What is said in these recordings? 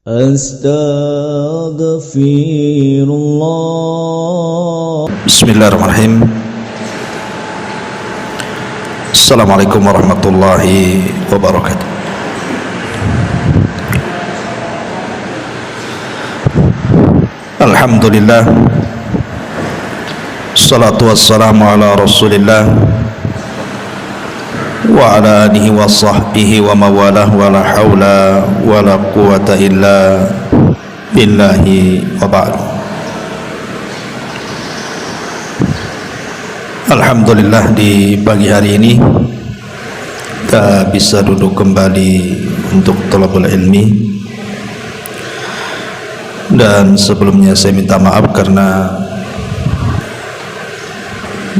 Astaghfirullah. Bismillahirrahmanirrahim. Assalamualaikum warahmatullahi wabarakatuh. Alhamdulillah, salatu wassalamu ala rasulillah wa ala alihi wa sahbihi wa mawalah, wa la hawla wa la quwata illa billahi wa ba'd. Alhamdulillah, di pagi hari ini kita bisa duduk kembali untuk thalabul ilmi. Dan sebelumnya saya minta maaf karena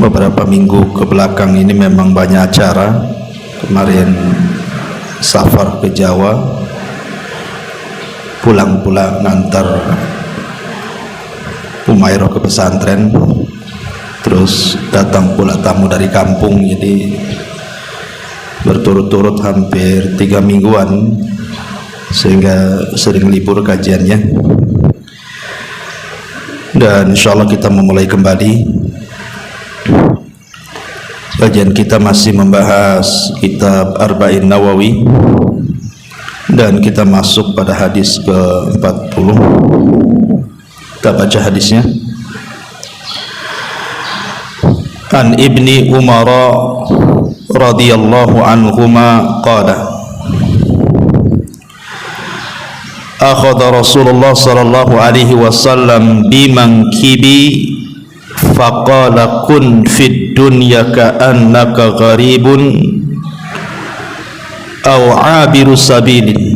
beberapa minggu ke belakang ini memang banyak acara. Kemarin safar ke Jawa, pulang-pulang ngantar Umairah ke pesantren, terus datang pula tamu dari kampung, jadi berturut-turut hampir 3 mingguan, sehingga sering libur kajiannya. Dan insyaallah kita memulai kembali. Kajian kita masih membahas kitab Arba'in Nawawi, dan kita masuk pada hadis ke-40. Kita baca hadisnya. An Ibni Umar radhiyallahu anhuma qala akhadha Rasulullah sallallahu alaihi wasallam bimankibi faqala kun fid dunya ka'annaka gharibun aw 'abiru sabilin.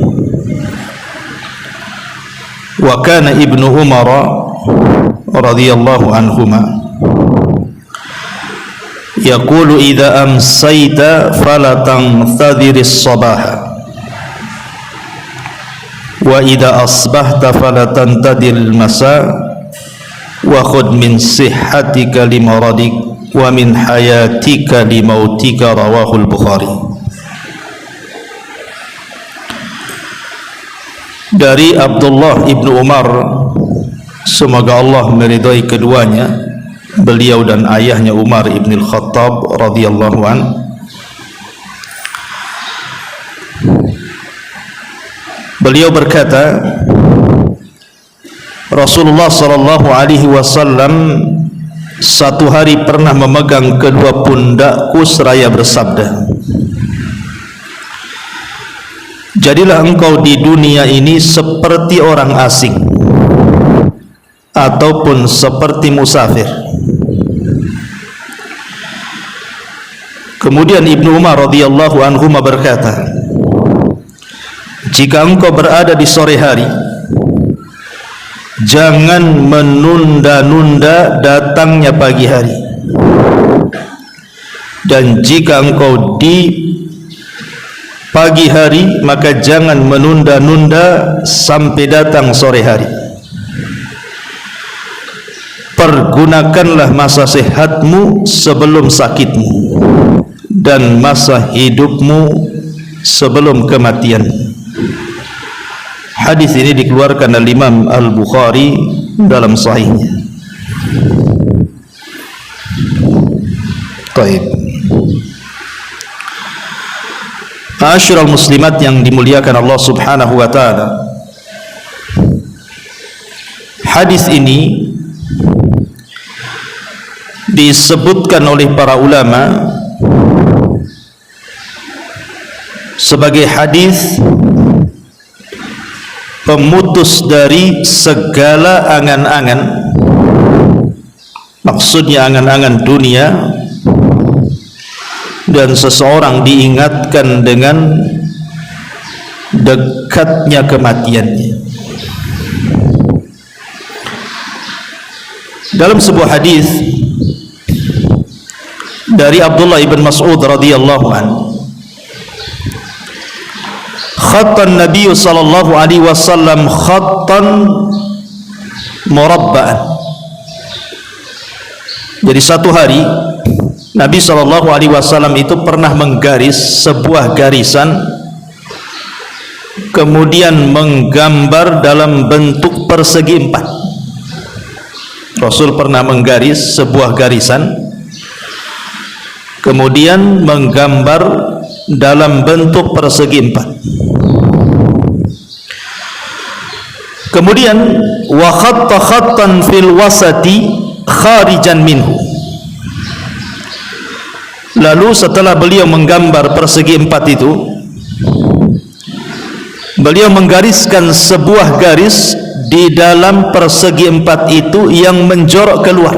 Wa kana Ibnu Umar radhiyallahu anhuma yaqulu idza amsayta fala tantadhiris sabaha wa idza asbahta fala tantadhil masa wa khudh min sihhatika limaradik wa min hayatika limautika. Rawahul Bukhari. Dari Abdullah ibnu Umar, semoga Allah meridhai keduanya, beliau dan ayahnya Umar ibn al-Khattab radhiyallahu an, beliau berkata, Rasulullah sallallahu alaihi wasallam satu hari pernah memegang kedua pundakku seraya bersabda, jadilah engkau di dunia ini seperti orang asing ataupun seperti musafir. Kemudian Ibnu Umar radhiyallahu anhu berkata, jika engkau berada di sore hari, jangan menunda-nunda datangnya pagi hari, dan jika engkau di pagi hari, maka jangan menunda-nunda sampai datang sore hari. Pergunakanlah masa sehatmu sebelum sakitmu, dan masa hidupmu sebelum kematian. Hadis ini dikeluarkan oleh Imam Al-Bukhari dalam sahihnya. Baik. Ma'asyiral muslimat yang dimuliakan Allah Subhanahu wa taala. Hadis ini disebutkan oleh para ulama sebagai hadis pemutus dari segala angan-angan, maksudnya angan-angan dunia, dan seseorang diingatkan dengan dekatnya kematiannya. Dalam sebuah hadis dari Abdullah ibn Mas'ud radhiyallahu anhu, khattan Nabi sallallahu alaihi wasallam khattan murabba'an. Jadi satu hari Nabi sallallahu alaihi wasallam itu pernah menggaris sebuah garisan kemudian menggambar dalam bentuk persegi empat. Rasul pernah menggaris sebuah garisan, kemudian menggambar dalam bentuk persegi empat. Kemudian wa khatta khattan fil wasati kharijan minhu. Lalu setelah beliau menggambar persegi empat itu, beliau menggariskan sebuah garis di dalam persegi empat itu yang menjorok keluar.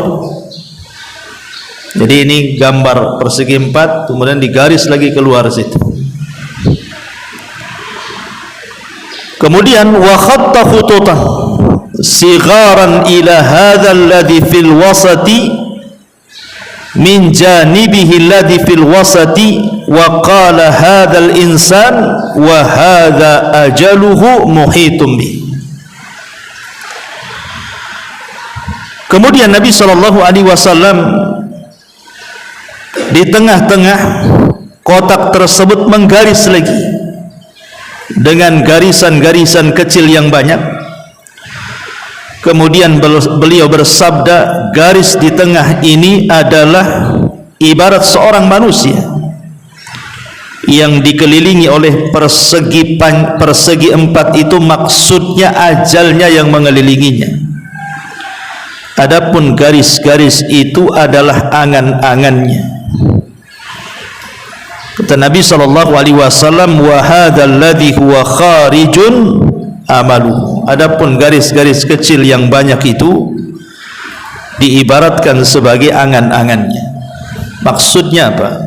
Jadi ini gambar persegi empat, kemudian digaris lagi keluar situ. Kemudian wa khatta khututan sigharan ila hadha alladhi fil wasati min janibihi alladhi fil wasati wa qala hadha al insan wa hadha ajaluhu muhitum bih. Kemudian Nabi SAW di tengah-tengah kotak tersebut menggaris lagi dengan garisan-garisan kecil yang banyak. Kemudian beliau bersabda, garis di tengah ini adalah ibarat seorang manusia yang dikelilingi oleh persegi empat itu, maksudnya ajalnya yang mengelilinginya. Adapun garis-garis itu adalah angan-angannya. Kata Nabi SAW, wa hadzal ladzi huwa kharijun amalu. Adapun garis-garis kecil yang banyak itu diibaratkan sebagai angan-angannya. Maksudnya apa?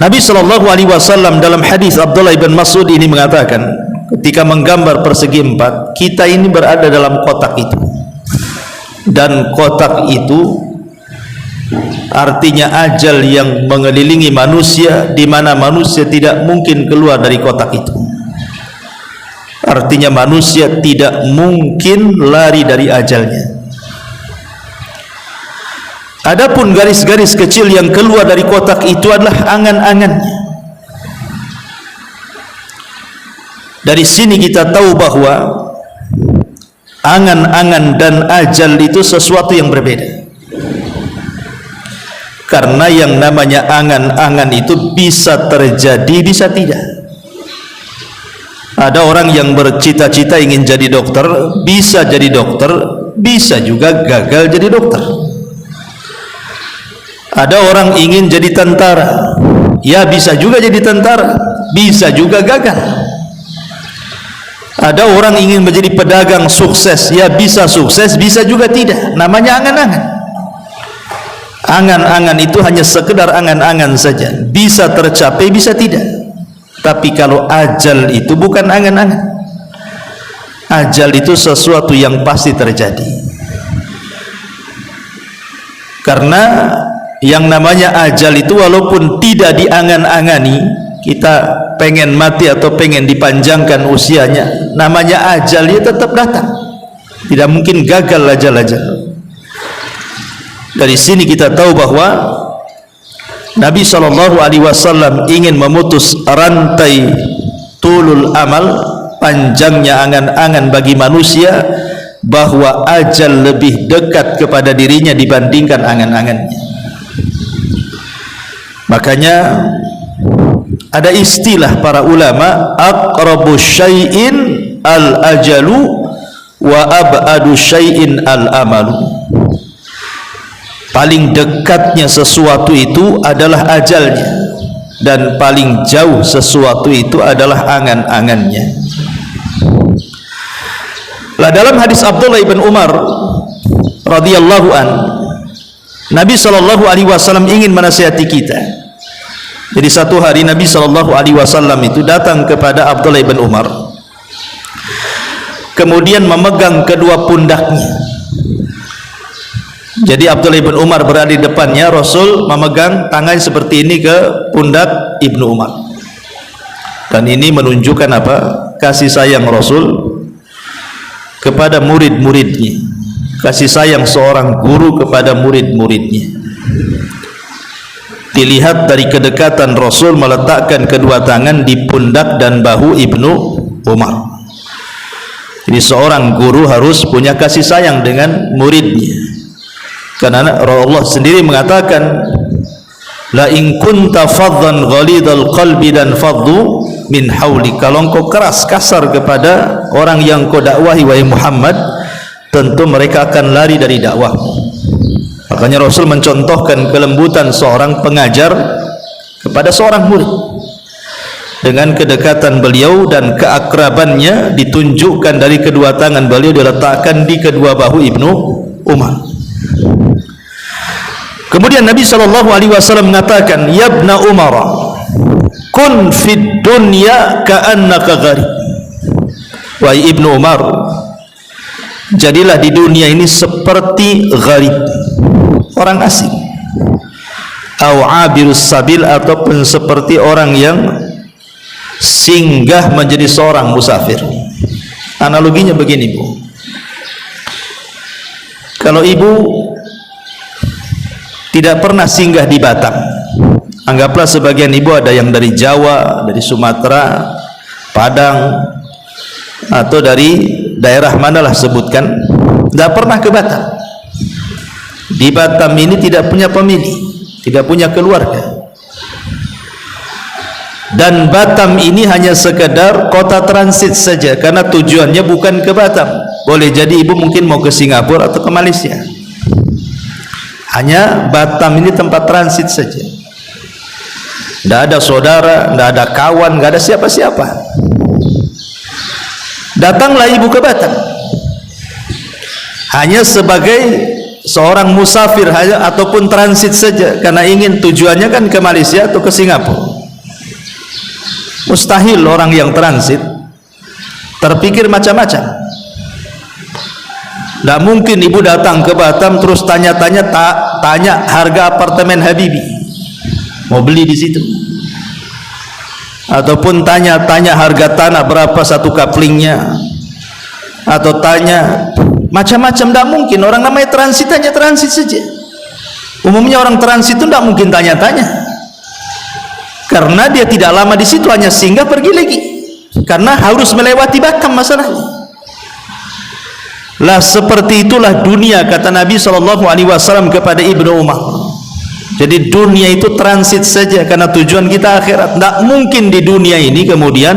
Nabi SAW dalam hadis Abdullah bin Mas'ud ini mengatakan, ketika menggambar persegi empat, kita ini berada dalam kotak itu, dan kotak itu artinya ajal yang mengelilingi manusia, di mana manusia tidak mungkin keluar dari kotak itu. Artinya manusia tidak mungkin lari dari ajalnya. Adapun garis-garis kecil yang keluar dari kotak itu adalah angan-angannya. Dari sini kita tahu bahwa angan-angan dan ajal itu sesuatu yang berbeda. Karena yang namanya angan-angan itu bisa terjadi, bisa tidak. Ada orang yang bercita-cita ingin jadi dokter, bisa jadi dokter, bisa juga gagal jadi dokter. Ada orang ingin jadi tentara, ya bisa juga jadi tentara, bisa juga gagal. Ada orang ingin menjadi pedagang sukses, ya bisa sukses, bisa juga tidak. Namanya angan-angan. Angan-angan itu hanya sekedar angan-angan saja, bisa tercapai, bisa tidak. Tapi kalau ajal itu bukan angan-angan. Ajal itu sesuatu yang pasti terjadi. Karena yang namanya ajal itu walaupun tidak diangan-angani, kita pengen mati atau pengen dipanjangkan usianya, namanya ajal itu tetap datang. Tidak mungkin gagal ajal-ajal. Dari sini kita tahu bahwa Nabi SAW ingin memutus rantai tulul amal, panjangnya angan-angan bagi manusia, bahwa ajal lebih dekat kepada dirinya dibandingkan angan-angannya. Makanya ada istilah para ulama, aqrabu syai'in al-ajalu wa ab'adu syai'in al-amalu. Paling dekatnya sesuatu itu adalah ajalnya, dan paling jauh sesuatu itu adalah angan-angannya. Lah dalam hadis Abdullah bin Umar radhiyallahu an, Nabi SAW ingin menasihati kita. Jadi satu hari Nabi SAW itu datang kepada Abdullah bin Umar, kemudian memegang kedua pundaknya. Jadi Abdullah bin Umar berada di depannya, Rasul memegang tangan seperti ini ke pundak Ibnu Umar. Dan ini menunjukkan apa? Kasih sayang Rasul kepada murid-muridnya, kasih sayang seorang guru kepada murid-muridnya. dilihat dari kedekatan Rasul meletakkan kedua tangan di pundak dan bahu Ibnu Umar. Jadi seorang guru harus punya kasih sayang dengan muridnya, karena Allah sendiri mengatakan, la in kunta faddan ghalidal qalbi dan faddu min hauli, kalau engkau keras kasar kepada orang yang kau dakwahi wahai Muhammad, tentu mereka akan lari dari dakwahmu. Makanya Rasul mencontohkan kelembutan seorang pengajar kepada seorang murid. Dengan kedekatan beliau dan keakrabannya ditunjukkan dari kedua tangan beliau diletakkan di kedua bahu Ibnu Umar. Kemudian Nabi SAW mengatakan, ya ibna Umar, kun fid dunya ka'annaka gharib. Wahai Ibnu Umar, jadilah di dunia ini seperti gharib, orang asing, au abirus sabil, ataupun seperti orang yang singgah menjadi seorang musafir. Analoginya begini, Bu. Kalau ibu tidak pernah singgah di Batam, anggaplah sebagian ibu ada yang dari Jawa, dari Sumatera, Padang, atau dari daerah manalah sebutkan, tidak pernah ke Batam. Di Batam ini tidak punya pemilih, tidak punya keluarga, dan Batam ini hanya sekedar kota transit saja, karena tujuannya bukan ke Batam. Boleh jadi ibu mungkin mau ke Singapura atau ke Malaysia, hanya Batam ini tempat transit saja. Tidak ada saudara, tidak ada kawan, tidak ada siapa-siapa. Datanglah ibu ke Batam hanya sebagai seorang musafir ataupun transit saja, karena ingin tujuannya kan ke Malaysia atau ke Singapura. Mustahil orang yang transit terpikir macam-macam. Tidak mungkin ibu datang ke Batam terus tanya-tanya, tanya harga apartemen Habibi, mau beli di situ, ataupun tanya-tanya harga tanah berapa satu kaplingnya, atau tanya macam-macam. Tidak mungkin. Orang namanya transit hanya transit saja. Umumnya orang transit itu tidak mungkin tanya-tanya, karena dia tidak lama di situ, hanya singgah pergi lagi, karena harus melewati Batam masalahnya. Lah seperti itulah dunia, kata Nabi SAW kepada Ibnu Umar. Jadi dunia itu transit saja, karena tujuan kita akhirat. Tidak mungkin di dunia ini kemudian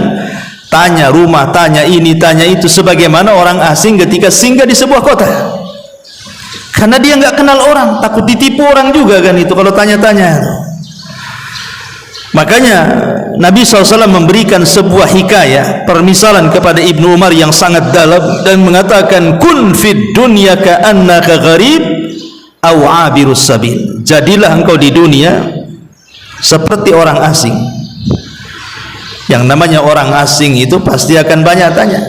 tanya rumah, tanya ini, tanya itu, sebagaimana orang asing ketika singgah di sebuah kota, karena dia nggak kenal orang, takut ditipu orang juga kan itu kalau tanya-tanya. Makanya Nabi SAW memberikan sebuah hikayah, permisalan kepada Ibnu Umar yang sangat dalam, dan mengatakan, kun fid dunya ka'annaka gharib aw abirus sabil. Jadilah engkau di dunia seperti orang asing. Yang namanya orang asing itu pasti akan banyak tanya,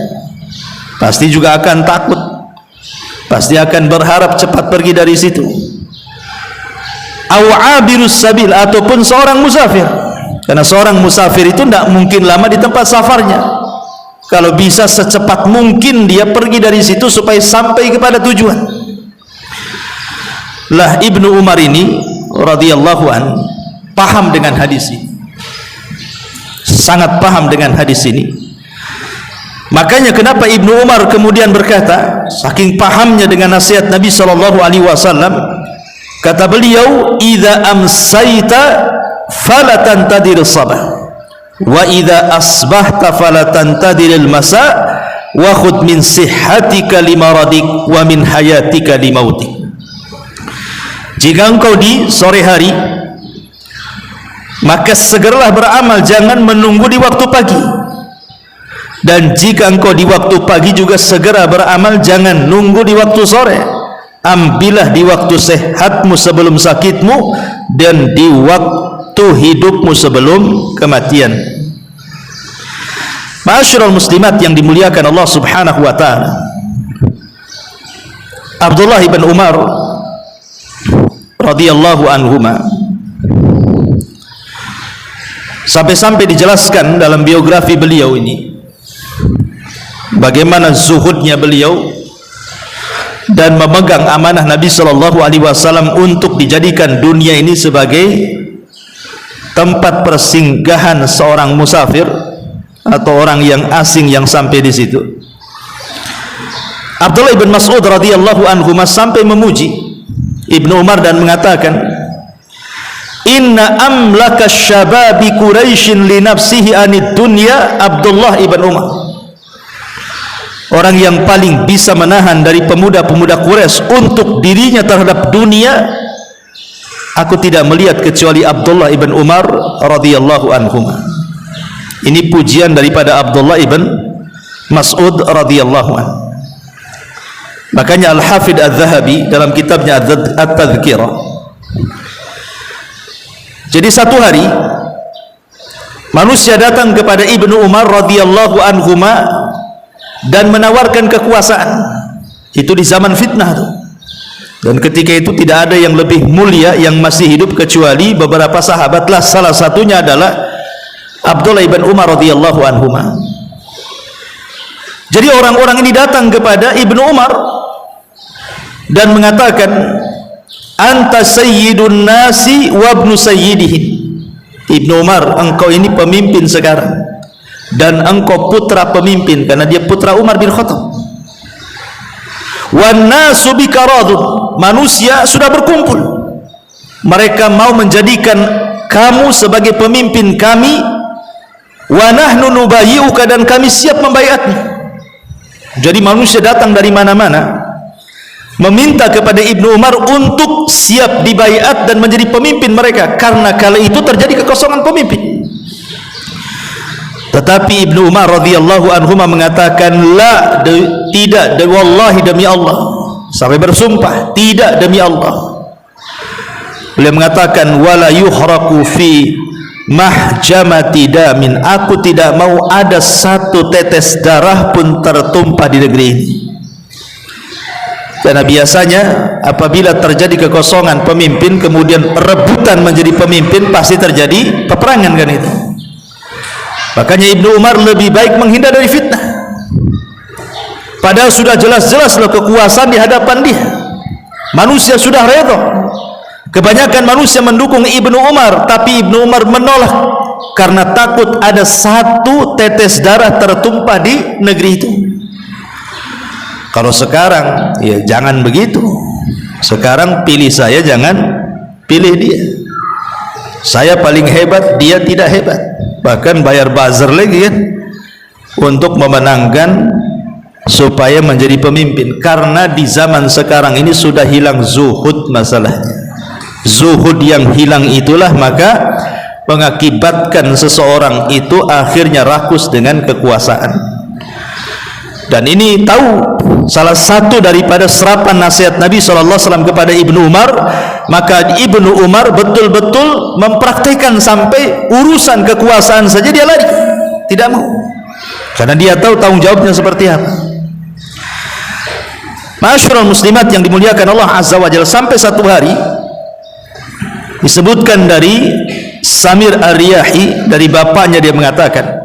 pasti juga akan takut, pasti akan berharap cepat pergi dari situ. Aw abirus sabil, ataupun seorang musafir, karena seorang musafir itu tidak mungkin lama di tempat safarnya. Kalau bisa secepat mungkin dia pergi dari situ supaya sampai kepada tujuan. Lah Ibnu Umar ini radhiyallahu an paham dengan hadis ini, sangat paham dengan hadis ini. Makanya kenapa Ibnu Umar kemudian berkata, saking pahamnya dengan nasihat Nabi SAW, kata beliau, idza amsayta fala tantadir sabah wa idza asbahta fala tantadir al-masa wa khudh min sihhatika limaradik wa min hayatika limautik. Jika engkau di sore hari, maka segeralah beramal, jangan menunggu di waktu pagi. Dan jika engkau di waktu pagi juga segera beramal, jangan nunggu di waktu sore. Ambillah di waktu sehatmu sebelum sakitmu, dan di waktu hidupmu sebelum kematian. Ma'asyiral muslimat yang dimuliakan Allah Subhanahu wa taala, Abdullah bin Umar radhiyallahu anhuma sampai-sampai dijelaskan dalam biografi beliau ini bagaimana zuhudnya beliau dan memegang amanah Nabi SAW untuk dijadikan dunia ini sebagai tempat persinggahan seorang musafir atau orang yang asing yang sampai di situ. Abdullah bin Mas'ud radhiyallahu anhu sampai memuji Ibnu Umar dan mengatakan, inna amlaka syababi Quraisyin li nafsihi anid dunya Abdullah ibn Umar. Orang yang paling bisa menahan dari pemuda-pemuda Quraisy untuk dirinya terhadap dunia, aku tidak melihat kecuali Abdullah ibn Umar radhiyallahu anhu. Ini pujian daripada Abdullah ibn Mas'ud radhiyallahu anhu. Makanya Al-Hafidh Adz-Dzahabi dalam kitabnya At-Tadhkirah, jadi satu hari manusia datang kepada Ibnu Umar radhiyallahu anhuma dan menawarkan kekuasaan. Itu di zaman fitnah tuh. Dan ketika itu tidak ada yang lebih mulia yang masih hidup kecuali beberapa sahabatlah, salah satunya adalah Abdullah ibn Umar radhiyallahu anhuma. Jadi orang-orang ini datang kepada Ibnu Umar dan mengatakan, anta sayyidun nasi wa ibnu sayyidihim. Ibnu Umar, engkau ini pemimpin sekarang dan engkau putra pemimpin, karena dia putra Umar bin Khattab. Wan nasu bika radun, manusia sudah berkumpul, mereka mau menjadikan kamu sebagai pemimpin kami. Wa nahnu nubayyi'uka, dan kami siap membaiatmu. Jadi manusia datang dari mana-mana meminta kepada Ibnu Umar untuk siap dibaiat dan menjadi pemimpin mereka, karena kala itu terjadi kekosongan pemimpin. Tetapi Ibnu Umar radhiyallahu anhu mengatakan, la, tidak, wallahi, demi Allah, sampai bersumpah, tidak, demi Allah. Beliau mengatakan, wala yuhraku fi mahjamati damin, aku tidak mau ada satu tetes darah pun tertumpah di negeri ini. Karena biasanya apabila terjadi kekosongan pemimpin kemudian rebutan menjadi pemimpin, pasti terjadi peperangan, kan itu. Makanya Ibnu Umar lebih baik menghindar dari fitnah, padahal sudah jelas-jelas loh kekuasaan di hadapan dia. Manusia sudah redha, kebanyakan manusia mendukung Ibnu Umar, tapi Ibnu Umar menolak karena takut ada satu tetes darah tertumpah di negeri itu. Kalau sekarang ya jangan begitu. Sekarang pilih saya, jangan pilih dia. Saya paling hebat, dia tidak hebat. Bahkan bayar buzzer lagi kan untuk memenangkan supaya menjadi pemimpin. Karena di zaman sekarang ini sudah hilang zuhud masalahnya. Zuhud yang hilang itulah maka mengakibatkan seseorang itu akhirnya rakus dengan kekuasaan. Dan ini tahu salah satu daripada serapan nasihat Nabi SAW kepada Ibnu Umar, maka Ibnu Umar betul-betul mempraktikkan sampai urusan kekuasaan saja dia lari, tidak mau, karena dia tahu tanggung jawabnya seperti apa. Ma'asyiral muslimat yang dimuliakan Allah Azza wa Jalla, sampai satu hari disebutkan dari Samir Ar-Riyahi, dari bapaknya dia mengatakan,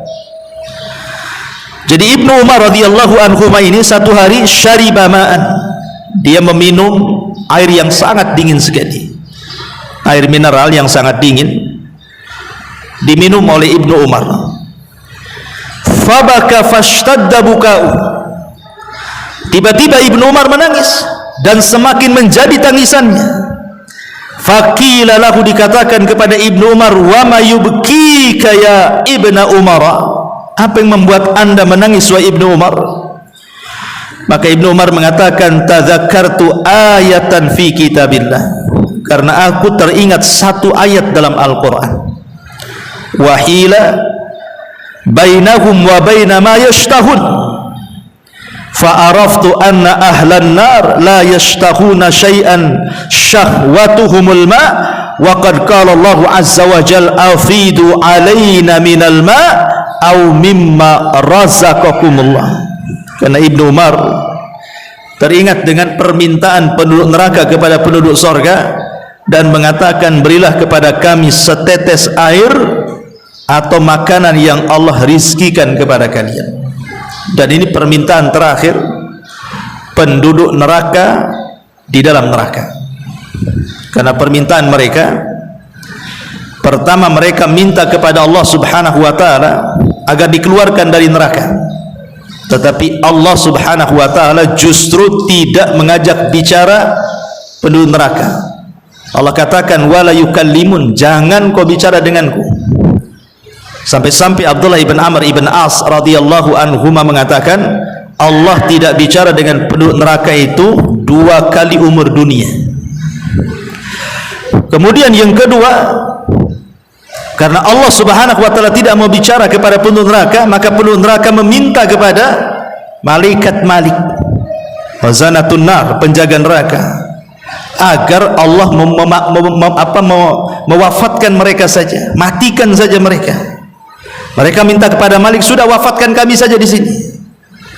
jadi Ibnu Umar radhiyallahu anhu ini satu hari syariba ma'an, dia meminum air yang sangat dingin sekali, air mineral yang sangat dingin diminum oleh Ibnu Umar. Fabaka fashtadda buka'u, tiba-tiba Ibnu Umar menangis dan semakin menjadi tangisannya. Faqila lahu, dikatakan kepada Ibnu Umar, wa ma yubkika ya Ibnu Umar, apa yang membuat anda menangis wahai Ibnu Umar? Maka Ibnu Umar mengatakan, tadzakartu ayatan fi kitabillah, karena aku teringat satu ayat dalam Al-Quran, wahila bainahum wa baina ma yashtahun fa'araftu anna ahlan nar la yashtahuna syai'an syahwatuhumul ma' wa qad qala Allah azza wa jalla afidu alaina minal ma' au mimma razaqakumullah. Karena Ibnu Umar teringat dengan permintaan penduduk neraka kepada penduduk sorga dan mengatakan, berilah kepada kami setetes air atau makanan yang Allah rizkikan kepada kalian. Dan ini permintaan terakhir penduduk neraka di dalam neraka, karena permintaan mereka Pertama, mereka minta kepada Allah Subhanahu wa taala agar dikeluarkan dari neraka. Tetapi Allah Subhanahu wa taala justru tidak mengajak bicara penduduk neraka. Allah katakan wala yukallimun, jangan kau bicara denganku. Sampai-sampai Abdullah ibn Amr ibn As radhiyallahu anhuma mengatakan Allah tidak bicara dengan penduduk neraka itu 2 kali umur dunia. Kemudian yang kedua, karena Allah Subhanahu wa taala tidak mau bicara kepada penduduk neraka, maka penduduk neraka meminta kepada malaikat Malik, wazanatun nar, penjaga neraka, agar Allah mewafatkan mereka saja, matikan saja mereka. Mereka minta kepada Malik, sudah wafatkan kami saja di sini.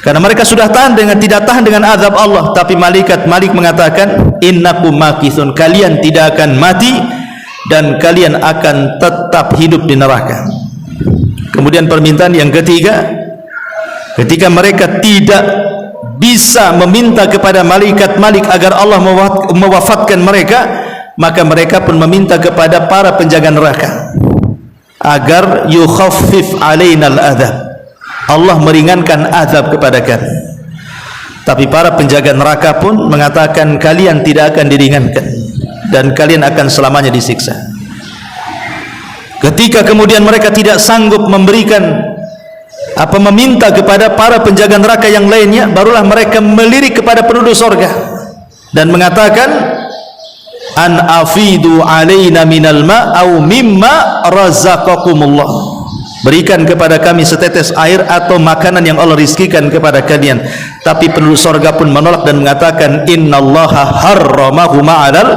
Karena mereka sudah tidak tahan dengan azab Allah. Tapi malaikat Malik mengatakan, innakum makithun, kalian tidak akan mati dan kalian akan tetap hidup di neraka. Kemudian permintaan yang ketiga, ketika mereka tidak bisa meminta kepada malaikat Malik agar Allah mewafatkan mereka, maka mereka pun meminta kepada para penjaga neraka agar yukhaffif alainal adzab, Allah meringankan azab kepada kami. Tapi para penjaga neraka pun mengatakan kalian tidak akan diringankan dan kalian akan selamanya disiksa. Ketika kemudian mereka tidak sanggup meminta kepada para penjaga neraka yang lainnya, barulah mereka melirik kepada penduduk surga dan mengatakan an afidu alaina minal ma au mimma razaqakumullah, berikan kepada kami setetes air atau makanan yang Allah rizkikan kepada kalian. Tapi penduduk surga pun menolak dan mengatakan innallaha harramahuma 'alal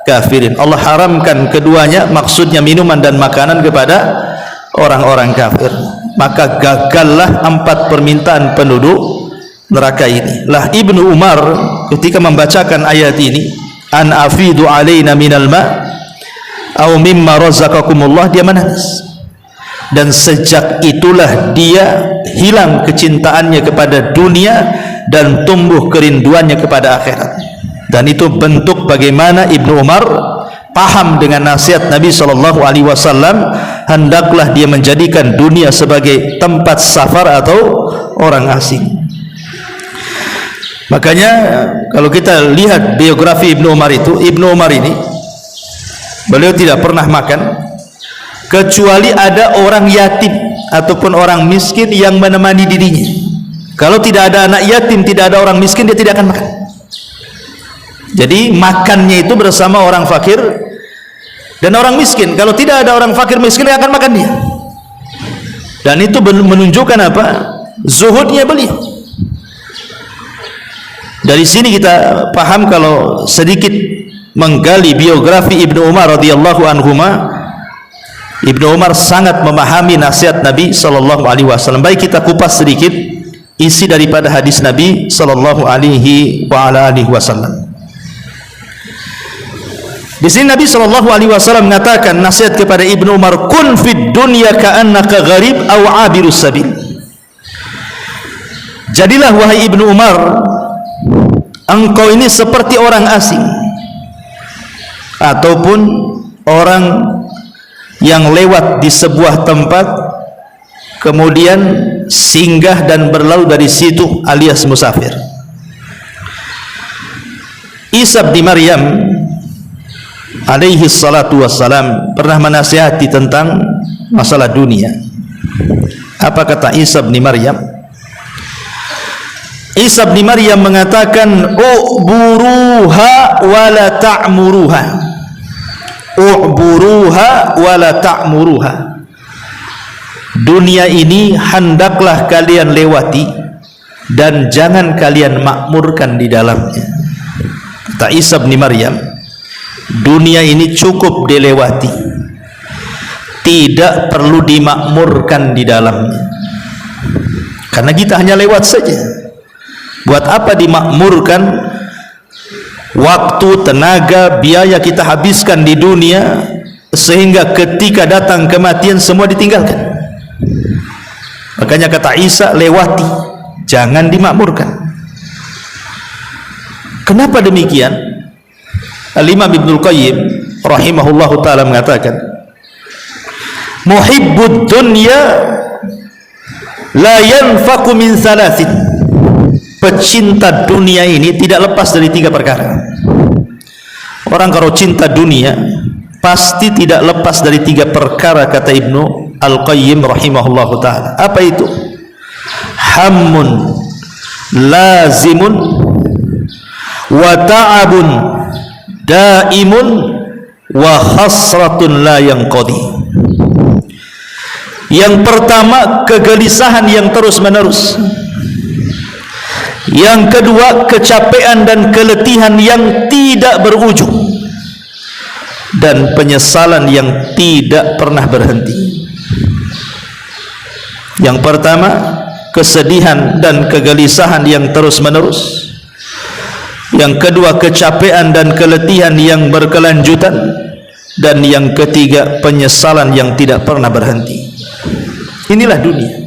kafirin, Allah haramkan keduanya, maksudnya minuman dan makanan, kepada orang-orang kafir. Maka gagallah 4 permintaan penduduk neraka ini. Lah Ibnu Umar ketika membacakan ayat ini, an afidu alaina minal ma au mimma razaqakumullah, dia menangis. Dan sejak itulah dia hilang kecintaannya kepada dunia dan tumbuh kerinduannya kepada akhirat. Dan itu bentuk bagaimana Ibnu Umar paham dengan nasihat Nabi SAW, hendaklah dia menjadikan dunia sebagai tempat safar atau orang asing. Makanya kalau kita lihat biografi Ibnu Umar itu, Ibnu Umar ini beliau tidak pernah makan kecuali ada orang yatim ataupun orang miskin yang menemani dirinya. Kalau tidak ada anak yatim, tidak ada orang miskin, dia tidak akan makan. Jadi makannya itu bersama orang fakir dan orang miskin. Kalau tidak ada orang fakir miskin, dia akan makan dia. Dan itu menunjukkan apa? Zuhudnya beliau. Dari sini kita paham kalau sedikit menggali biografi Ibnu Umar radhiyallahu anhuma, Ibnu Umar sangat memahami nasihat Nabi SAW. Baik kita kupas sedikit isi daripada hadis Nabi SAW. Di sini Nabi SAW mengatakan nasihat kepada Ibnu Umar, kun fid dunya ka'annaka gharib aw 'abirus sabil. Jadilah wahai Ibnu Umar, engkau ini seperti orang asing ataupun orang yang lewat di sebuah tempat kemudian singgah dan berlalu dari situ, alias musafir. Isa bin Maryam alaihi salatu wassalam pernah menasihati tentang masalah dunia. Apa kata Isa bin Maryam? Isa bin Maryam mengatakan u'buruha wa la ta'muruha, u'buruha wa la ta'muruha, dunia ini hendaklah kalian lewati dan jangan kalian makmurkan di dalamnya. Kata Isa bin Maryam, dunia ini cukup dilewati, tidak perlu dimakmurkan di dalamnya, karena kita hanya lewat saja. Buat apa dimakmurkan? Waktu, tenaga, biaya kita habiskan di dunia sehingga ketika datang kematian semua ditinggalkan. Makanya kata Isa, lewati, jangan dimakmurkan. Kenapa demikian? Al-Imam Ibnul Qayyim rahimahullahu ta'ala mengatakan, muhibbud dunya la yanfaqu min thalathin. Pecinta dunia ini tidak lepas dari 3 perkara. Orang kalau cinta dunia pasti tidak lepas dari 3 perkara, kata Ibnu Al-Qayyim rahimahullahu ta'ala. Apa itu? Hammun lazimun wa ta'abun daimun wa hasratun la yanqadi. Yang pertama, kegelisahan yang terus menerus. Yang kedua, kecapean dan keletihan yang tidak berujung, dan penyesalan yang tidak pernah berhenti. Yang pertama, kesedihan dan kegelisahan yang terus menerus. Yang kedua, kecapean dan keletihan yang berkelanjutan. Dan yang ketiga, penyesalan yang tidak pernah berhenti. Inilah dunia.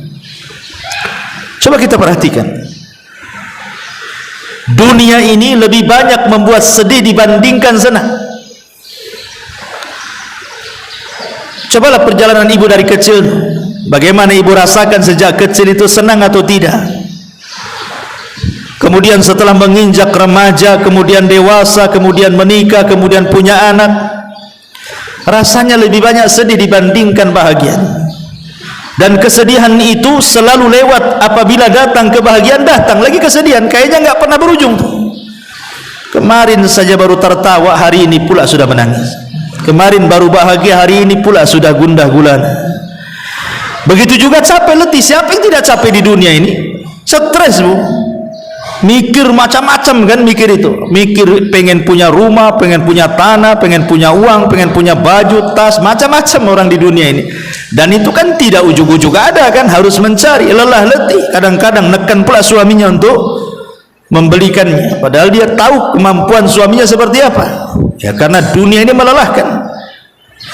Coba kita perhatikan, dunia ini lebih banyak membuat sedih dibandingkan senang. Cobalah perjalanan ibu dari kecil, bagaimana ibu rasakan sejak kecil itu, senang atau tidak? Kemudian setelah menginjak remaja, kemudian dewasa, kemudian menikah, kemudian punya anak, rasanya lebih banyak sedih dibandingkan bahagia. Dan kesedihan itu selalu lewat. Apabila datang kebahagiaan, datang lagi kesedihan. Kayaknya nggak pernah berujung tuh. Kemarin saja baru tertawa, hari ini pula sudah menangis. Kemarin baru bahagia, hari ini pula sudah gundah gulana. Begitu juga capek letih. Siapa yang tidak capek di dunia ini? Stres, Bu. Mikir macam-macam kan, mikir itu. Mikir pengen punya rumah, pengen punya tanah, pengen punya uang, pengen punya baju, tas, macam-macam orang di dunia ini. Dan itu kan tidak ujug-ujug ada kan, harus mencari, lelah letih. Kadang-kadang nekan pula suaminya untuk membelikannya, padahal dia tahu kemampuan suaminya seperti apa. Ya karena dunia ini melelahkan.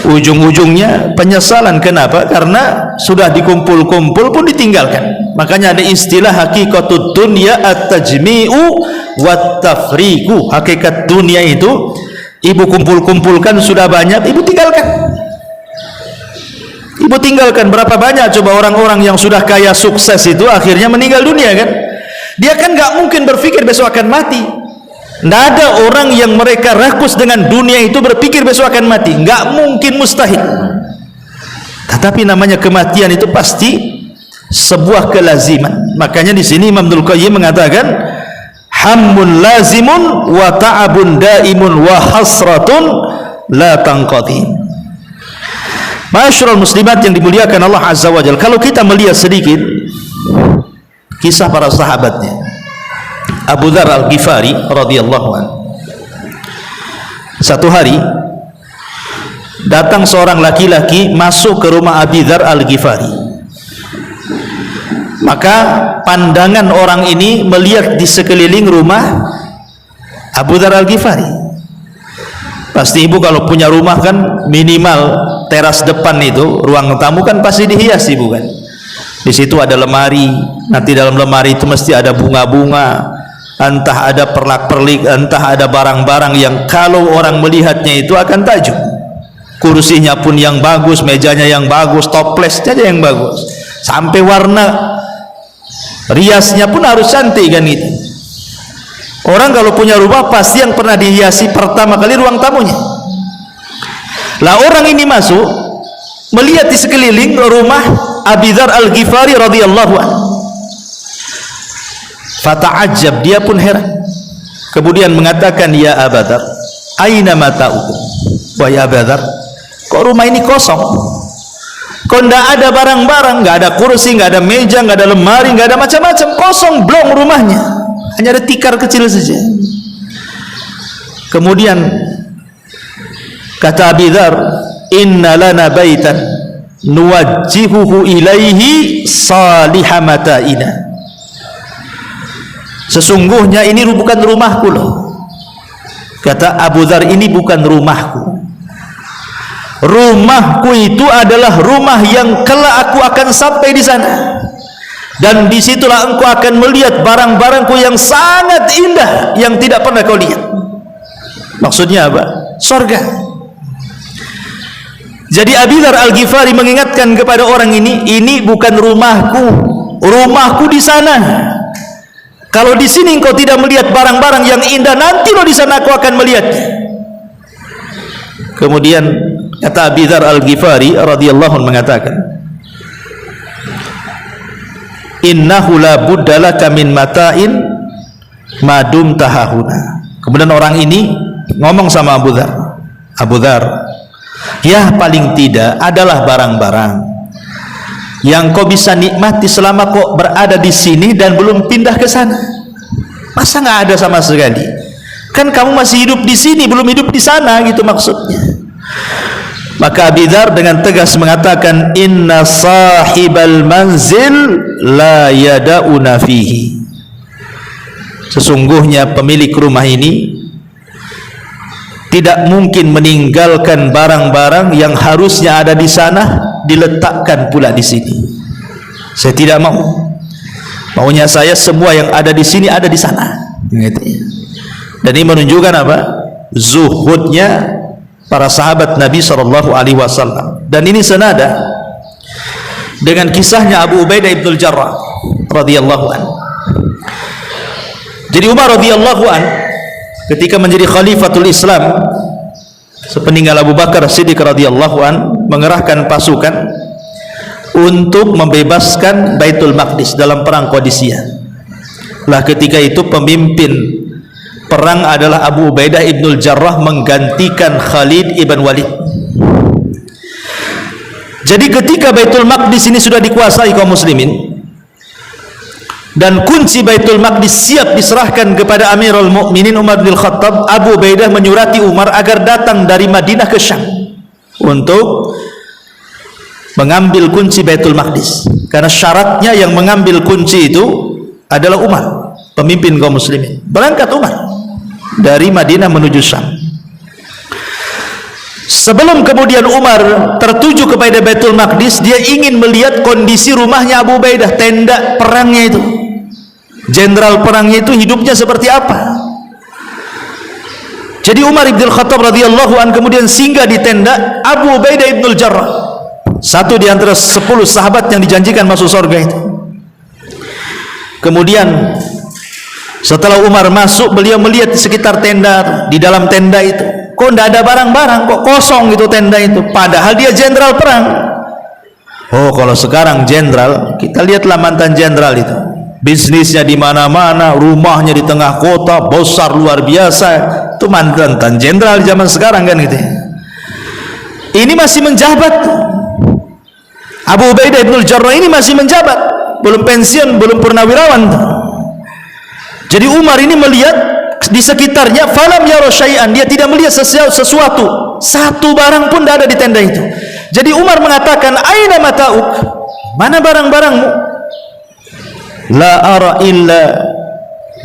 Ujung-ujungnya penyesalan. Kenapa? Karena sudah dikumpul-kumpul pun ditinggalkan. Makanya ada istilah hakikatud dunya at-tajmi'u wat-tafriqu. Hakikat dunia itu, ibu kumpul-kumpulkan sudah banyak, ibu tinggalkan. Ibu tinggalkan. Berapa banyak coba orang-orang yang sudah kaya sukses itu akhirnya meninggal dunia kan? Dia kan gak mungkin berpikir besok akan mati. Tidak ada orang yang mereka rakus dengan dunia itu berpikir besok akan mati. Nggak mungkin, mustahil. Tetapi namanya kematian itu pasti sebuah kelaziman. Makanya di sini Imam Ibnul Qayyim mengatakan, hammun lazimun wa ta'abun daimun wa hasratun la tanqati. Ma'asyiral muslimat yang dimuliakan Allah Azza wa Jalla, kalau kita melihat sedikit kisah para sahabatnya, Abu Dzar Al-Ghifari radhiyallahu anhu. Satu hari datang seorang laki-laki masuk ke rumah Abu Dzar Al-Ghifari. Maka pandangan orang ini melihat di sekeliling rumah Abu Dzar Al-Ghifari. Pasti ibu kalau punya rumah kan minimal teras depan itu, ruang tamu kan pasti dihiasi, bukan? Di situ ada lemari, nanti dalam lemari itu mesti ada bunga-bunga, entah ada perlak-perlik, entah ada barang-barang yang kalau orang melihatnya itu akan takjub. Kursinya pun yang bagus, mejanya yang bagus, toplesnya yang bagus, sampai warna riasnya pun harus cantik kan itu. Orang kalau punya rumah pasti yang pernah dihiasi pertama kali ruang tamunya. Lah orang ini masuk melihat di sekeliling rumah Abu Dzar Al-Ghifari radhiyallahu anhu. Fata'ajjab, dia pun heran. Kemudian mengatakan, ya Abu Dzar, aina mata'ukum? Wahai Abu Dzar, kok rumah ini kosong? Kok tidak ada barang-barang, nggak ada kursi, nggak ada meja, nggak ada lemari, nggak ada macam-macam, kosong blong rumahnya, hanya ada tikar kecil saja. Kemudian kata Abu Dzar, inna lana baitan nuwajjihuhu ilaihi salihah mata'ina. Sesungguhnya ini bukan rumahku loh. Kata Abu Dzar, ini bukan rumahku. Rumahku itu adalah rumah yang kelak aku akan sampai di sana. Dan disitulah engkau akan melihat barang-barangku yang sangat indah yang tidak pernah kau lihat. Maksudnya apa? Surga. Jadi Abi Dzar Al-Ghifari mengingatkan kepada orang ini bukan rumahku, rumahku di sana. Kalau di sini engkau tidak melihat barang-barang yang indah, nanti lo di sana aku akan melihatnya. Kemudian kata Abi Dzar Al-Ghifari radhiyallahu anhu mengatakan, innahu la budda laka min mata'in ma dumta hahuna. Kemudian orang ini ngomong sama Abu Dzar, Abu Dzar, ya paling tidak adalah barang-barang yang kau bisa nikmati selama kau berada di sini dan belum pindah ke sana. Masa nggak ada sama sekali? Kan kamu masih hidup di sini, belum hidup di sana, gitu maksudnya. Maka Abi Dzar dengan tegas mengatakan, inna sahibal manzil la yada'una fihi. Sesungguhnya pemilik rumah ini tidak mungkin meninggalkan barang-barang yang harusnya ada di sana diletakkan pula di sini. Saya tidak mau. Maunya saya semua yang ada di sini ada di sana. Dan ini menunjukkan apa? Zuhudnya para sahabat Nabi SAW. Dan ini senada dengan kisahnya Abu Ubaidah ibn Jarrah radhiyallahu anhu. Jadi Umar radhiyallahu anhu ketika menjadi khalifatul Islam sepeninggal Abu Bakar Siddiq radhiyallahu an mengerahkan pasukan untuk membebaskan Baitul Maqdis dalam perang Qadisiyah. Lah ketika itu pemimpin perang adalah Abu Ubaidah ibn Jarrah menggantikan Khalid ibn Walid. Jadi ketika Baitul Maqdis ini sudah dikuasai kaum muslimin dan kunci Baitul Maqdis siap diserahkan kepada Amirul Mukminin Umar bin Khattab, Abu Ubaidah menyurati Umar agar datang dari Madinah ke Syam untuk mengambil kunci Baitul Maqdis, karena syaratnya yang mengambil kunci itu adalah Umar, pemimpin kaum muslimin. Berangkat Umar dari Madinah menuju Syam. Sebelum kemudian Umar tertuju kepada Baitul Maqdis, dia ingin melihat kondisi rumahnya Abu Ubaidah, tenda perangnya itu, jenderal perangnya itu hidupnya seperti apa. Jadi Umar ibn Khattab radhiyallahu an kemudian singgah di tenda Abu Ubaidah ibn Jarrah, satu di antara 10 sahabat yang dijanjikan masuk surga itu. Kemudian setelah Umar masuk, beliau melihat di sekitar tenda, di dalam tenda itu kok tidak ada barang-barang, kok kosong gitu tenda itu, padahal dia jenderal perang. Oh, kalau sekarang jenderal, kita lihatlah mantan jenderal itu, bisnisnya di mana-mana, rumahnya di tengah kota, besar luar biasa. Itu mantan jenderal zaman sekarang kan gitu. Ini masih menjabat. Abu Ubaidah ibn Jarrah ini masih menjabat, belum pensiun, belum purnawirawan. Jadi Umar ini melihat di sekitarnya, falam yara syai'an, dia tidak melihat sesuatu, satu barang pun tidak ada di tenda itu. Jadi Umar mengatakan, aina mata'uk, mana barang-barangmu? La ara illa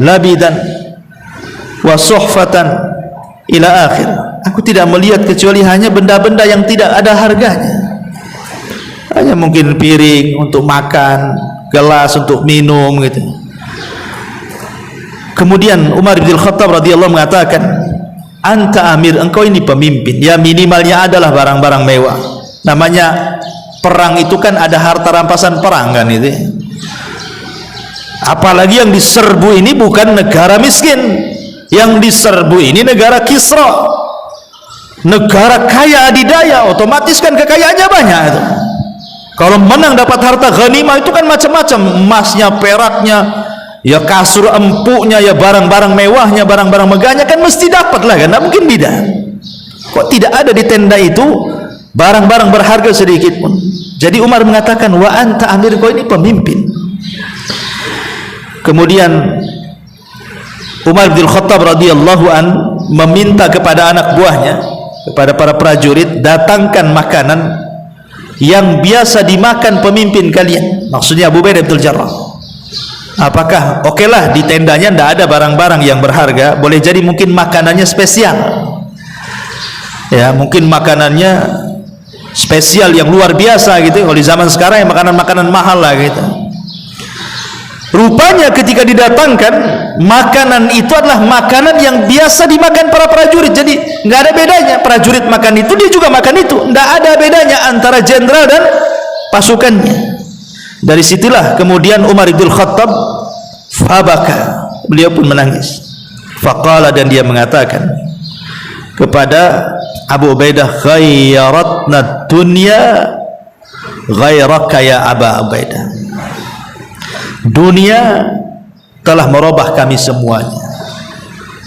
labidan wa suhfatan ila akhir. Aku tidak melihat kecuali hanya benda-benda yang tidak ada harganya, hanya mungkin piring untuk makan, gelas untuk minum gitu. Kemudian Umar bin Khattab radhiyallahu mengatakan, anta amir, engkau ini pemimpin, ya minimalnya adalah barang-barang mewah. Namanya perang itu kan ada harta rampasan perang kan itu. Apalagi yang diserbu ini bukan negara miskin, yang diserbu ini negara Kisra, negara kaya adidaya, otomatis kan kekayaannya banyak itu. Kalau menang dapat harta ghanimah itu kan macam-macam, emasnya, peraknya, ya kasur empuknya, ya barang-barang mewahnya, barang-barang megahnya kan mesti dapat lah kan, tidak mungkin tidak. Kok tidak ada di tenda itu barang-barang berharga sedikit pun. Jadi Umar mengatakan, wa anta amir, kau ini pemimpin. Kemudian Umar bin Khattab radhiyallahu an meminta kepada anak buahnya, kepada para prajurit, datangkan makanan yang biasa dimakan pemimpin kalian, maksudnya Abu Ubaidah bin Jarrah. Apakah okelah di tendanya tidak ada barang-barang yang berharga, boleh jadi mungkin makanannya spesial, ya mungkin makanannya spesial yang luar biasa gitu. Kalau di zaman sekarang ya makanan-makanan mahal lah gitu. Rupanya ketika didatangkan, makanan itu adalah makanan yang biasa dimakan para prajurit. Jadi nggak ada bedanya, prajurit makan itu, dia juga makan itu. Nggak ada bedanya antara jenderal dan pasukannya. Dari situlah kemudian Umar bin Khattab fabaka, beliau pun menangis. Faqala, dan dia mengatakan kepada Abu Ubaidah, khayyaratna dunya ghairaka ya Aba Ubaidah, dunia telah merubah kami semuanya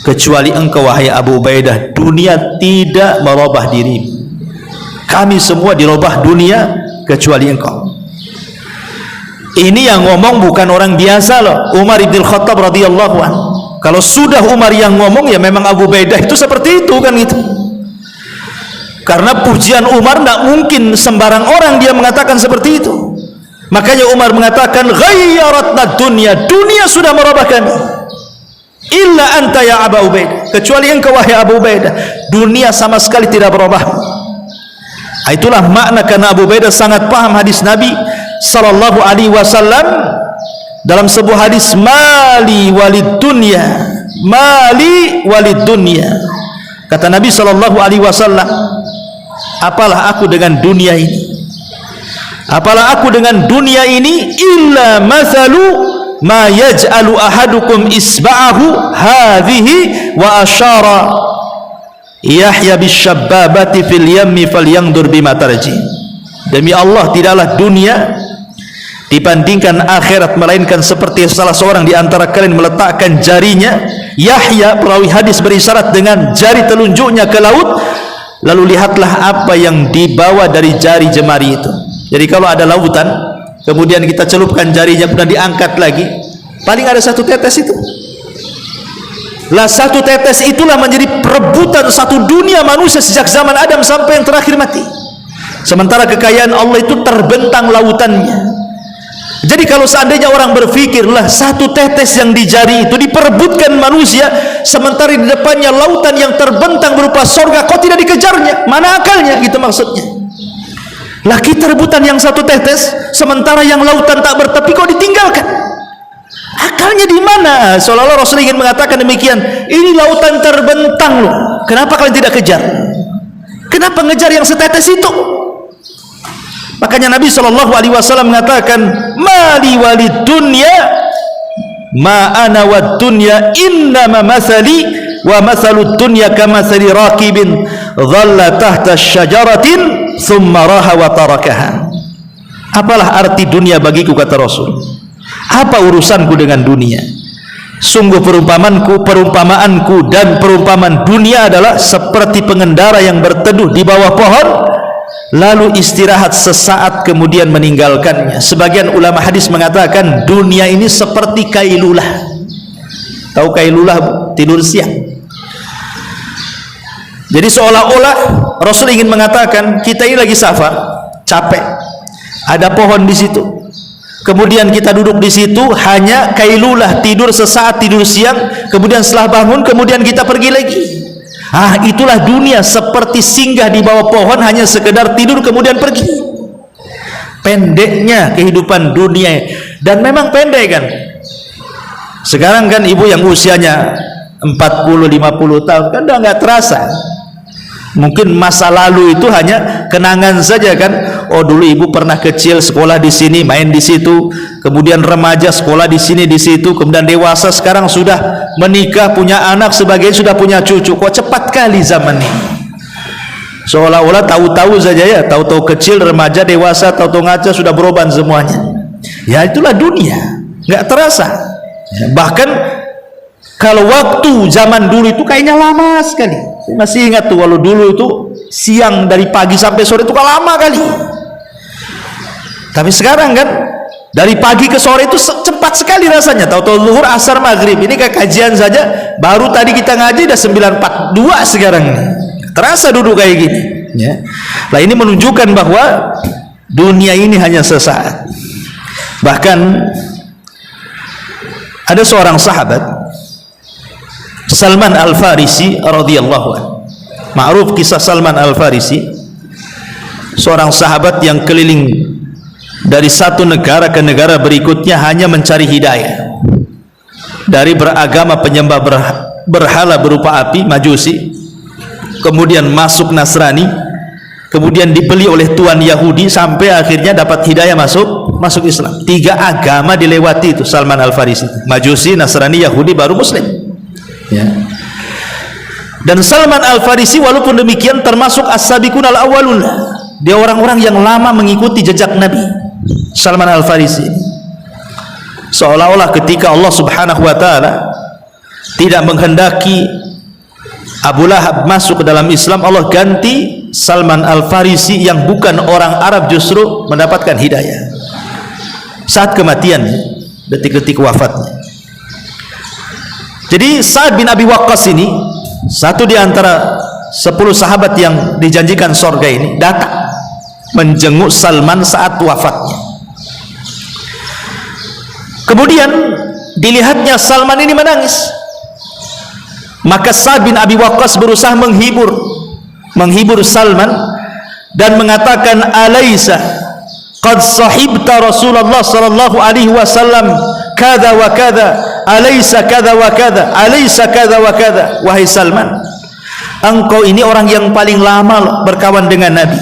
kecuali engkau wahai Abu Ubaidah. Dunia tidak merubah dirimu, kami semua dirubah dunia kecuali engkau. Ini yang ngomong bukan orang biasa loh, Umar bin Khattab radhiyallahu anhu. Kalau sudah Umar yang ngomong, ya memang Abu Ubaidah itu seperti itu kan gitu. Karena pujian Umar tidak mungkin sembarang orang dia mengatakan seperti itu. Makanya Umar mengatakan ghayyaratna dunya, dunia sudah merubah kami. Illa anta ya Abu Ubaidah, kecuali engkau wahai Abu Ubaidah, dunia sama sekali tidak berubah. Itulah makna, karena Abu Ubaidah sangat paham hadis Nabi sallallahu alaihi wasallam dalam sebuah hadis, mali walid dunya, mali walid dunya. Kata Nabi sallallahu alaihi wasallam, apalah aku dengan dunia ini, apalah aku dengan dunia ini, illa mathalu ma yaj'alu ahadukum isba'ahu hadhihi wa asyara Yahya bisyababati fil yammi falyandur bima tarji. Demi Allah, tidaklah dunia dibandingkan akhirat melainkan seperti salah seorang di antara kalian meletakkan jarinya, Yahya perawi hadis berisyarat dengan jari telunjuknya ke laut, lalu lihatlah apa yang dibawa dari jari jemari itu. Jadi kalau ada lautan, kemudian kita celupkan jarinya, kemudian diangkat lagi, paling ada satu tetes itu. Lah satu tetes itulah menjadi perebutan satu dunia manusia sejak zaman Adam sampai yang terakhir mati. Sementara kekayaan Allah itu terbentang lautannya. Jadi kalau seandainya orang berpikirlah satu tetes yang di jari itu diperebutkan manusia, sementara di depannya lautan yang terbentang berupa sorga, kok tidak dikejarnya? Mana akalnya? Gitu maksudnya. Lah kita rebutan yang satu tetes, sementara yang lautan tak bertepi kok ditinggalkan? Akalnya di mana? Seolah-olah Rasul ingin mengatakan demikian. Ini lautan terbentang loh, kenapa kalian tidak kejar? Kenapa ngejar yang setetes itu? Makanya Nabi SAW mengatakan, mali walid dunya ma ana wad dunya innama mathali wa mathalud dunya kamathali rakibin dhalla tahta syajaratin thumma raha wa tarakaha. Apalah arti dunia bagiku, kata Rasul? Apa urusanku dengan dunia? Sungguh perumpamaanku dan perumpamaan dunia adalah seperti pengendara yang berteduh di bawah pohon, lalu istirahat sesaat kemudian meninggalkannya. Sebagian ulama hadis mengatakan dunia ini seperti kailulah. Tahu kailulah? Tidur siang. Jadi seolah-olah Rasul ingin mengatakan, kita ini lagi safar, capek, ada pohon di situ, kemudian kita duduk di situ hanya kailulah, tidur sesaat, tidur siang, kemudian setelah bangun kemudian kita pergi lagi. Itulah dunia, seperti singgah di bawah pohon, hanya sekedar tidur kemudian pergi. Pendeknya kehidupan dunia, dan memang pendek kan. Sekarang kan ibu yang usianya 40-50 tahun kan udah nggak terasa. Mungkin masa lalu itu hanya kenangan saja kan. Oh dulu ibu pernah kecil sekolah di sini, main di situ, kemudian remaja sekolah di sini di situ, kemudian dewasa sekarang sudah menikah, punya anak, sebagian sudah punya cucu. Kok cepat kali zaman ini. Seolah-olah tahu-tahu saja ya, tahu-tahu kecil, remaja, dewasa, tahu-tahu ngaca sudah beroban semuanya. Ya itulah dunia, nggak terasa. Bahkan kalau waktu zaman dulu itu kayaknya lama sekali. Saya masih ingat tuh, kalau dulu itu siang dari pagi sampai sore itu lama kali. Tapi sekarang kan dari pagi ke sore itu cepat sekali rasanya. Tahu-tahu zuhur, asar, maghrib. Ini kayak kajian saja, baru tadi kita ngaji udah 9.42 sekarang ini. Terasa duduk kayak gini. Ya. Nah ini menunjukkan bahwa dunia ini hanya sesaat. Bahkan ada seorang sahabat, Salman Al-Farisi radhiyallahu anhu. Ma'ruf kisah Salman Al-Farisi, seorang sahabat yang keliling dari satu negara ke negara berikutnya hanya mencari hidayah, dari beragama penyembah berhala berupa api Majusi, kemudian masuk Nasrani, kemudian dibeli oleh tuan Yahudi sampai akhirnya dapat hidayah masuk Islam. 3 agama dilewati itu Salman Al-Farisi, Majusi, Nasrani, Yahudi, baru Muslim, ya. Dan Salman Al-Farisi walaupun demikian termasuk as-sabiqun al-awwalun, dia orang-orang yang lama mengikuti jejak Nabi. Salman Al-Farisi seolah-olah ketika Allah Subhanahu wa taala tidak menghendaki Abu Lahab masuk ke dalam Islam, Allah ganti Salman Al-Farisi yang bukan orang Arab justru mendapatkan hidayah saat kematiannya, detik-detik wafatnya. Jadi Sa'ad bin Abi Waqqas ini satu di antara 10 sahabat yang dijanjikan surga ini datang menjenguk Salman saat wafatnya. Kemudian dilihatnya Salman ini menangis, maka Sa'ad bin Abi Waqqas berusaha menghibur Salman dan mengatakan, alaisa qad sahibta Rasulullah sallallahu alaihi wasallam kada wa kada, alaisa kada wa kada, alaisa kada wa kada. Wahai Salman, engkau ini orang yang paling lama berkawan dengan Nabi,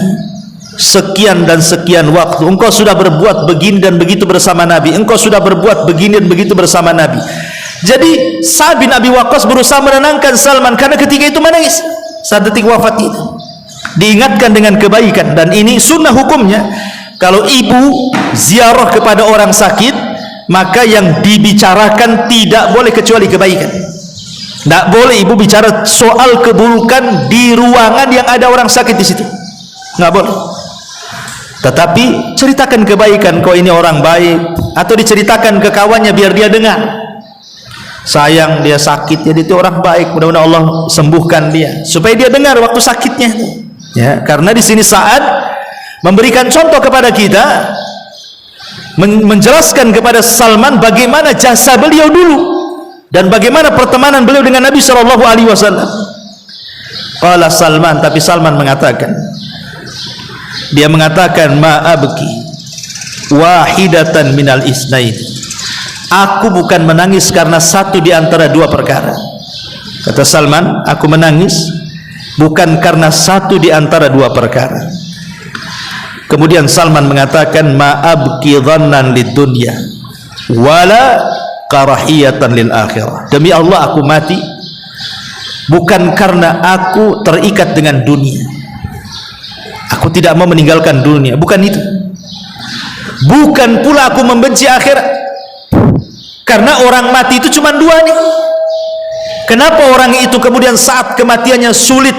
sekian dan sekian waktu engkau sudah berbuat begini dan begitu bersama Nabi, engkau sudah berbuat begini dan begitu bersama Nabi. Jadi Sa'ad bin Abi Waqqas berusaha menenangkan Salman karena ketika itu menangis saat detik wafat itu, diingatkan dengan kebaikan. Dan ini sunnah hukumnya, kalau ibu ziarah kepada orang sakit, maka yang dibicarakan tidak boleh kecuali kebaikan. Tidak boleh ibu bicara soal keburukan di ruangan yang ada orang sakit di situ, nggak boleh. Tetapi ceritakan kebaikan, kau ini orang baik, atau diceritakan ke kawannya biar dia dengar, sayang dia sakit, jadi itu orang baik, mudah-mudahan Allah sembuhkan dia, supaya dia dengar waktu sakitnya, ya. Karena di sini Sa'ad memberikan contoh kepada kita, menjelaskan kepada Salman bagaimana jasa beliau dulu dan bagaimana pertemanan beliau dengan Nabi sallallahu alaihi wasallam. Qala Salman, tapi Salman mengatakan, dia mengatakan, ma'abki wahidatan minal isnain, aku bukan menangis karena satu di antara 2 perkara. Kata Salman, aku menangis bukan karena satu di antara 2 perkara. Kemudian Salman mengatakan, ma'abki dhannan lid dunya wala karahiyatan lil akhirah. Demi Allah aku mati bukan karena aku terikat dengan dunia, aku tidak mau meninggalkan dunia, bukan itu. Bukan pula aku membenci akhirat, karena orang mati itu cuma 2 nih. Kenapa orang itu kemudian saat kematiannya sulit,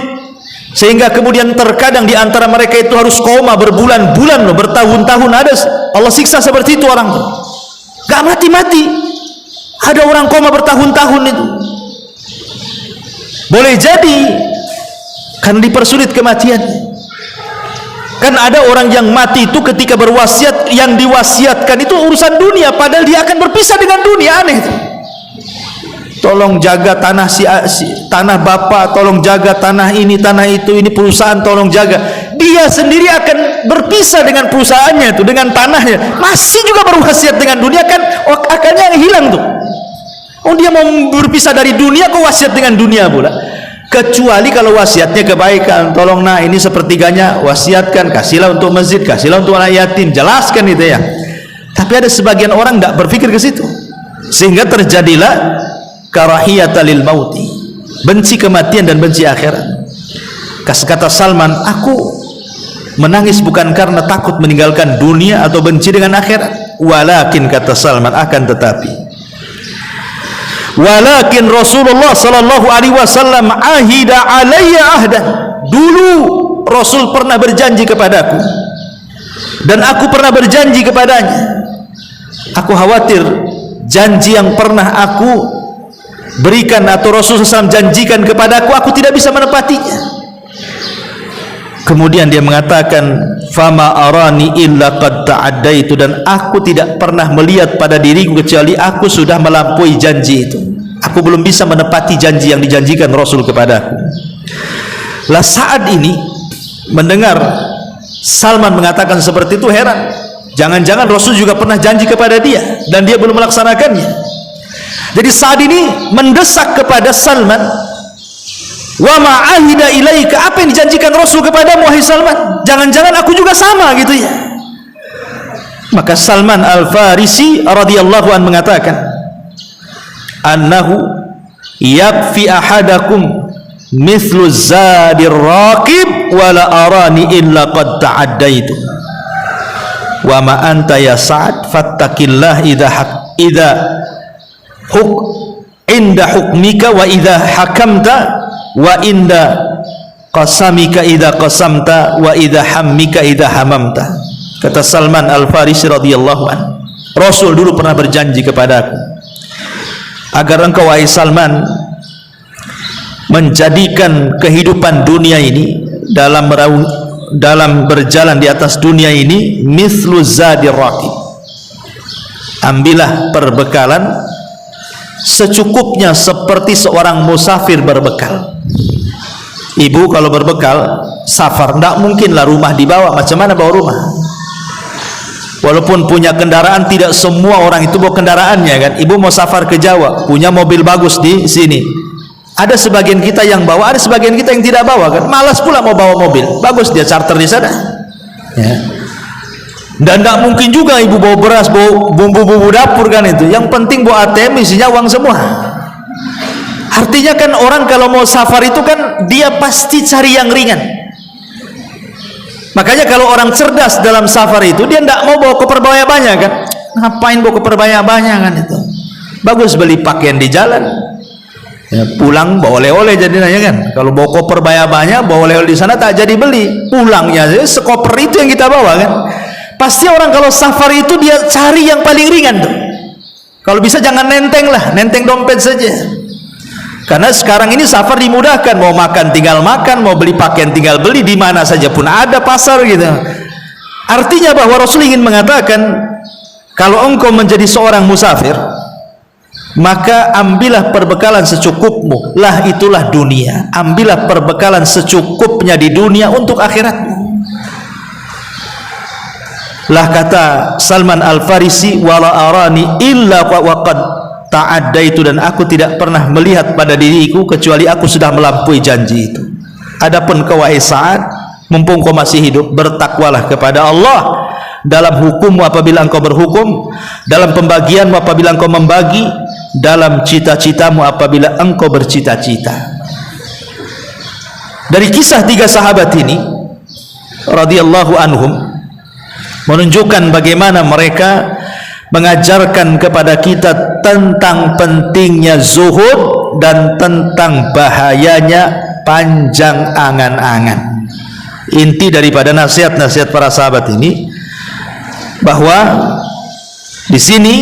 sehingga kemudian terkadang di antara mereka itu harus koma berbulan-bulan loh, bertahun-tahun. Ada Allah siksa seperti itu orang tuh, gak mati-mati. Ada orang koma bertahun-tahun itu. Boleh jadi kan dipersulit kematian. Kan ada orang yang mati itu ketika berwasiat, yang diwasiatkan itu urusan dunia, padahal dia akan berpisah dengan dunia. Aneh itu. Tolong jaga tanah tanah bapak, tolong jaga tanah ini, tanah itu, ini perusahaan tolong jaga. Dia sendiri akan berpisah dengan perusahaannya itu, dengan tanahnya, masih juga berwasiat dengan dunia, kan akalnya yang hilang tuh. Oh, dia mau berpisah dari dunia, kok wasiat dengan dunia pula. Kecuali kalau wasiatnya kebaikan, tolong nah ini sepertiganya wasiatkan, kasihlah untuk masjid, kasihlah untuk anak yatim, jelaskan itu ya. Tapi ada sebagian orang tidak berpikir ke situ, sehingga terjadilah karahiyata lil mauti, benci kematian dan benci akhirat. Kata Salman, aku menangis bukan karena takut meninggalkan dunia atau benci dengan akhirat, walakin, kata Salman, akan tetapi, walakin Rasulullah sallallahu alaihi wasallam ahida alayya ahdan, dulu Rasul pernah berjanji kepadaku dan aku pernah berjanji kepadanya. Aku khawatir janji yang pernah aku berikan atau Rasulullah SAW janjikan kepadaku, aku tidak bisa menepatinya. Kemudian dia mengatakan, fama arani illa qad ta'addaitu, dan aku tidak pernah melihat pada diriku kecuali aku sudah melampaui janji itu. Aku belum bisa menepati janji yang dijanjikan Rasul kepadaku. Lah Sa'ad ini mendengar Salman mengatakan seperti itu heran. Jangan-jangan Rasul juga pernah janji kepada dia dan dia belum melaksanakannya. Jadi Sa'ad ini mendesak kepada Salman, wa ma'ahida ilaika, apa yang dijanjikan Rasul kepadamu wahai Salman? Jangan-jangan aku juga sama gitu ya. Maka Salman Al-Farisi radhiyallahu anhu mengatakan, annahu yakfi ahadakum mithlu zadir raqib wa la arani illa qad ta'addaitu wa ma anta ya Sa'ad fattaqillah idza inda hukmika wa idza hakamta wa inda qasamika idza qasamta wa idza hammika idza hamamta. Kata Salman Al-Farisi radhiyallahu anhu, Rasul dulu pernah berjanji kepadaku agar engkau wahai Salman menjadikan kehidupan dunia ini dalam berjalan di atas dunia ini mithlu zadir raqib, ambillah perbekalan secukupnya seperti seorang musafir berbekal. Ibu kalau berbekal safar, tidak mungkinlah rumah dibawa. Macam mana bawa rumah? Walaupun punya kendaraan, tidak semua orang itu bawa kendaraannya kan. Ibu mau safar ke Jawa, punya mobil bagus di sini, ada sebagian kita yang bawa, ada sebagian kita yang tidak bawa kan. Malas pula mau bawa mobil, bagus dia charter di sana ya. Dan tidak mungkin juga ibu bawa beras, bawa bumbu-bumbu dapur kan itu. Yang penting bawa ATM isinya uang semua. Artinya kan orang kalau mau safar itu kan dia pasti cari yang ringan. Makanya kalau orang cerdas dalam safar itu dia tidak mau bawa koper banyak-banyak kan. Ngapain bawa koper banyak-banyak kan itu. Bagus beli pakaian di jalan ya, pulang bawa oleh-oleh jadinya kan. Kalau bawa koper banyak-banyak, bawa oleh-oleh di sana tak jadi beli. Pulangnya aja sekoper itu yang kita bawa kan. Pasti orang kalau safar itu dia cari yang paling ringan tuh. Kalau bisa jangan nenteng lah, nenteng dompet saja. Karena sekarang ini safar dimudahkan, mau makan tinggal makan, mau beli pakaian tinggal beli, di mana saja pun ada pasar gitu. Artinya bahwa Rasul ingin mengatakan, kalau engkau menjadi seorang musafir, maka ambillah perbekalan secukupmu, lah itulah dunia. Ambillah perbekalan secukupnya di dunia untuk akhiratmu. Lah kata Salman Al-Farisi, wala arani illa waqad ta'addaitu, dan aku tidak pernah melihat pada diriku kecuali aku sudah melampaui janji itu. Adapun kau wahai Sa'ad, mumpung kau masih hidup, bertakwalah kepada Allah dalam hukummu apabila engkau berhukum, dalam pembagianmu apabila engkau membagi, dalam cita-citamu apabila engkau bercita-cita. Dari kisah tiga sahabat ini radhiyallahu anhum menunjukkan bagaimana mereka mengajarkan kepada kita tentang pentingnya zuhud dan tentang bahayanya panjang angan-angan. Inti daripada nasihat-nasihat para sahabat ini bahwa di sini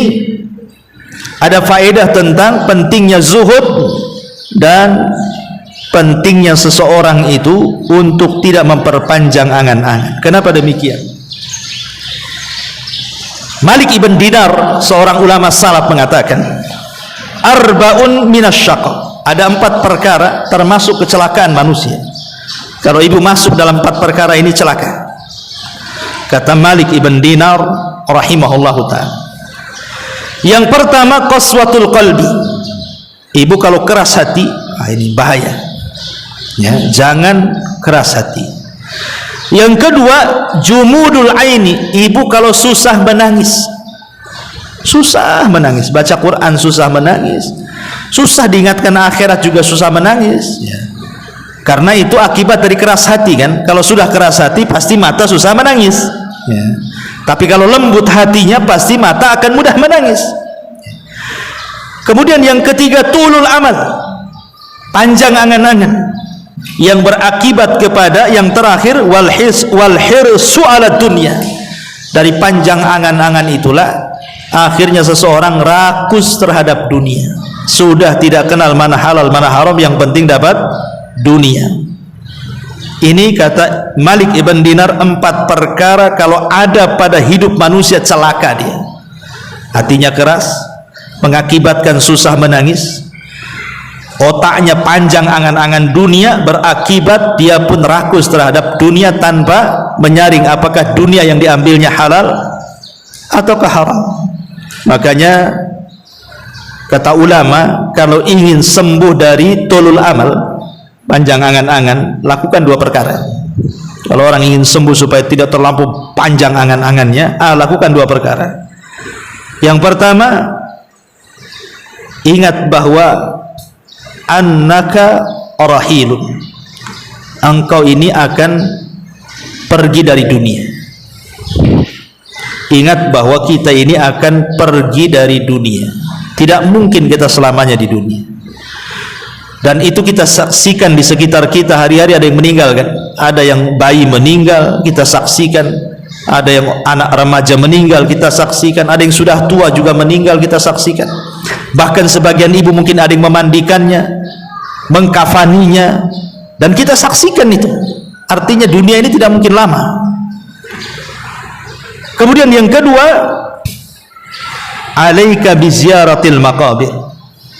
ada faedah tentang pentingnya zuhud dan pentingnya seseorang itu untuk tidak memperpanjang angan-angan. Kenapa demikian? Malik ibn Dinar, seorang ulama salaf, mengatakan arba'un minasyaqa, ada 4 perkara termasuk kecelakaan manusia. Kalau ibu masuk dalam 4 perkara ini celaka. Kata Malik ibn Dinar rahimahullahu ta'ala, yang pertama qaswatul qalbi. Ibu kalau keras hati, ini bahaya ya, jangan keras hati. Yang kedua jumudul aini. Ibu kalau susah menangis, susah menangis, baca Quran susah menangis, susah diingatkan akhirat juga susah menangis ya. Karena itu akibat dari keras hati kan. Kalau sudah keras hati pasti mata susah menangis ya. Tapi kalau lembut hatinya pasti mata akan mudah menangis. Kemudian yang ketiga tulul amal, panjang angan-angan, yang berakibat kepada yang terakhir wal hirsu ala dunya. Dari panjang angan-angan itulah akhirnya seseorang rakus terhadap dunia, sudah tidak kenal mana halal mana haram, yang penting dapat dunia. Ini kata Malik ibn Dinar 4 perkara kalau ada pada hidup manusia celaka dia. Hatinya keras mengakibatkan susah menangis, otaknya panjang angan-angan dunia, berakibat dia pun rakus terhadap dunia tanpa menyaring apakah dunia yang diambilnya halal ataukah haram. Makanya kata ulama, kalau ingin sembuh dari tulul amal, panjang angan-angan, lakukan dua perkara. Kalau orang ingin sembuh supaya tidak terlampau panjang angan-angannya, lakukan dua perkara. Yang pertama, ingat bahwa annaka rahilun, engkau ini akan pergi dari dunia. Ingat bahwa kita ini akan pergi dari dunia. Tidak mungkin kita selamanya di dunia. Dan itu kita saksikan di sekitar kita hari-hari. Ada yang meninggal kan, ada yang bayi meninggal, kita saksikan. Ada yang anak remaja meninggal, kita saksikan. Ada yang sudah tua juga meninggal, kita saksikan. Bahkan sebagian ibu mungkin ada yang memandikannya, mengkafaninya, dan kita saksikan itu. Artinya dunia ini tidak mungkin lama. Kemudian yang kedua, alaika biziaratil maqabir.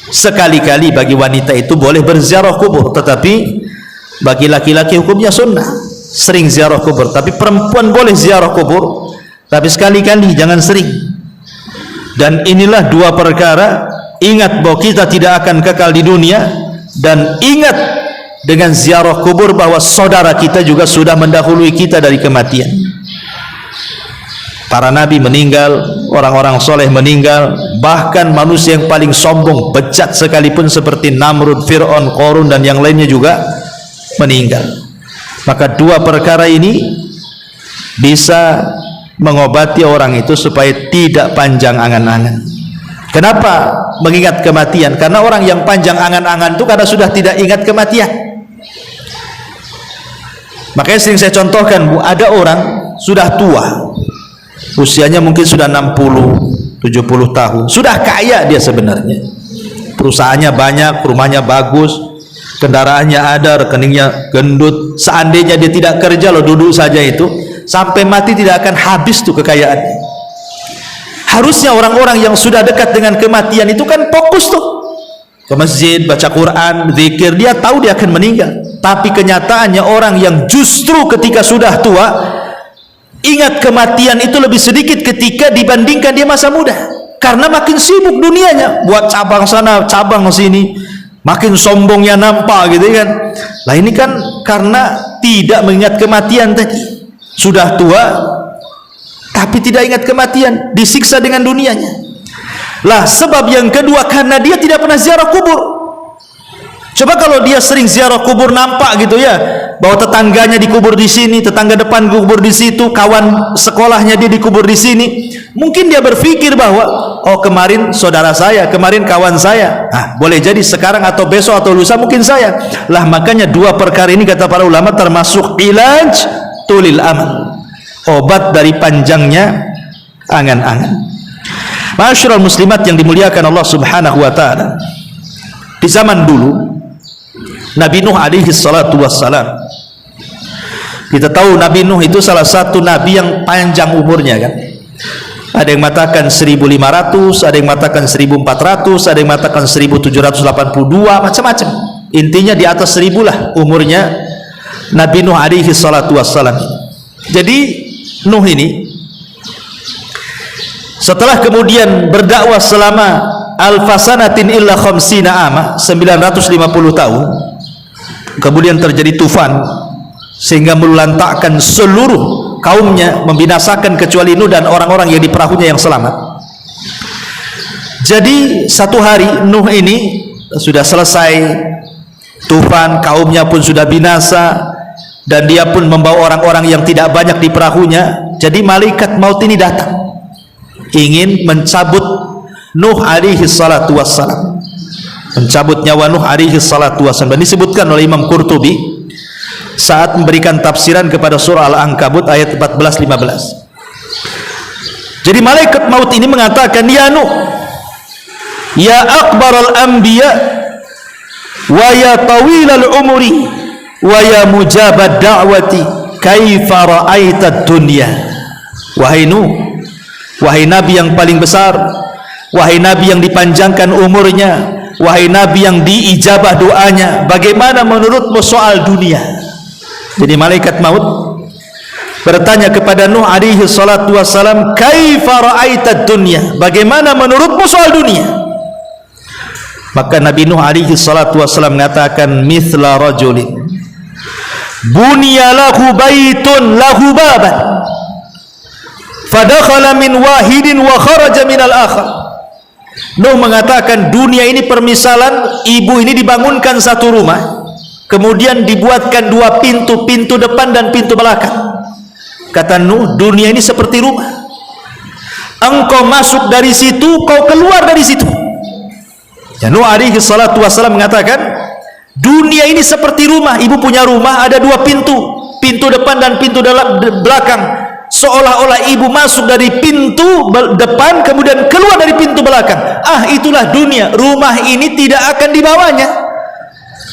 Sekali-kali bagi wanita itu boleh berziarah kubur, tetapi bagi laki-laki hukumnya sunnah, sering ziarah kubur. Tapi perempuan boleh ziarah kubur, tapi sekali-kali, jangan sering. Dan inilah dua perkara. Ingat bahwa kita tidak akan kekal di dunia, dan ingat dengan ziarah kubur bahwa saudara kita juga sudah mendahului kita dari kematian. Para nabi meninggal, orang-orang soleh meninggal, bahkan manusia yang paling sombong, bejat sekalipun seperti Namrud, Fir'aun, Qarun dan yang lainnya juga meninggal. Maka dua perkara ini bisa mengobati orang itu supaya tidak panjang angan-angan. Kenapa mengingat kematian? Karena orang yang panjang angan-angan itu karena sudah tidak ingat kematian. Makanya sering saya contohkan, Bu, ada orang sudah tua, usianya mungkin sudah 60, 70 tahun, sudah kaya dia sebenarnya, perusahaannya banyak, rumahnya bagus, kendaraannya ada, rekeningnya gendut. Seandainya dia tidak kerja, loh, duduk saja itu, sampai mati tidak akan habis tuh kekayaannya. Harusnya orang-orang yang sudah dekat dengan kematian itu kan fokus tuh ke masjid, baca Quran, zikir. Dia tahu dia akan meninggal, tapi kenyataannya orang yang justru ketika sudah tua ingat kematian itu lebih sedikit ketika dibandingkan dia masa muda. Karena makin sibuk dunianya, buat cabang sana, cabang sini, makin sombongnya nampak gitu kan. Lah ini kan karena tidak mengingat kematian tadi. Sudah tua tapi tidak ingat kematian, disiksa dengan dunianya. Lah sebab yang kedua, karena dia tidak pernah ziarah kubur. Coba kalau dia sering ziarah kubur, nampak gitu ya, bahwa tetangganya dikubur di sini, tetangga depan dikubur di situ, kawan sekolahnya dia dikubur di sini, mungkin dia berpikir bahwa oh kemarin saudara saya, kemarin kawan saya, boleh jadi sekarang atau besok atau lusa mungkin saya. Lah makanya dua perkara ini kata para ulama termasuk ilaj tulil amal, obat dari panjangnya angan-angan. Ma'asyiral muslimat yang dimuliakan Allah Subhanahu wa taala, di zaman dulu Nabi Nuh alaihi salatu wassalam, kita tahu Nabi Nuh itu salah satu nabi yang panjang umurnya kan. Ada yang mengatakan 1500, ada yang mengatakan 1400, ada yang mengatakan 1782, macam-macam. Intinya di atas 1000 lah umurnya Nabi Nuh alaihi salatu wassalam. Jadi Nuh ini setelah kemudian berdakwah selama alfasanatin illa khamsina ama, 950 tahun, kemudian terjadi tufan sehingga melulantakkan seluruh kaumnya, membinasakan kecuali Nuh dan orang-orang yang di perahunya yang selamat. Jadi satu hari Nuh ini sudah selesai tufan, kaumnya pun sudah binasa, dan dia pun membawa orang-orang yang tidak banyak di perahunya. Jadi malaikat maut ini datang ingin mencabut Nuh alaihi salatu wassalam, mencabut nyawa Nuh alaihi salatu wassalam. Dan disebutkan oleh Imam Qurtubi saat memberikan tafsiran kepada surah Al-Ankabut ayat 14-15. Jadi malaikat maut ini mengatakan, ya Nuh, ya akbaral anbiya wa ya tawilal umri wa ya mujabad da'wati, kaifa ra'aita dunya. Wahai Nuh, wahai nabi yang paling besar, wahai nabi yang dipanjangkan umurnya, wahai nabi yang diijabah doanya, bagaimana menurutmu soal dunia? Jadi malaikat maut bertanya kepada Nuh alaihi salatu wassalam, kaifa ra'aita dunya, bagaimana menurutmu soal dunia? Maka Nabi Nuh alaihi salatu wassalam mengatakan, mithla rajulin bunya lahu baitun lahu baban fadakhala min wahidin wa kharaja minal akhar. Nuh mengatakan, dunia ini permisalan ibu ini dibangunkan satu rumah, kemudian dibuatkan dua pintu, pintu depan dan pintu belakang. Kata Nuh, dunia ini seperti rumah, engkau masuk dari situ, kau keluar dari situ. Ya, Nuh alaihi salatu wassalam mengatakan, dunia ini seperti rumah, ibu punya rumah ada dua pintu, pintu depan dan pintu belakang, seolah-olah ibu masuk dari pintu depan kemudian keluar dari pintu belakang. Itulah dunia, rumah ini tidak akan dibawanya,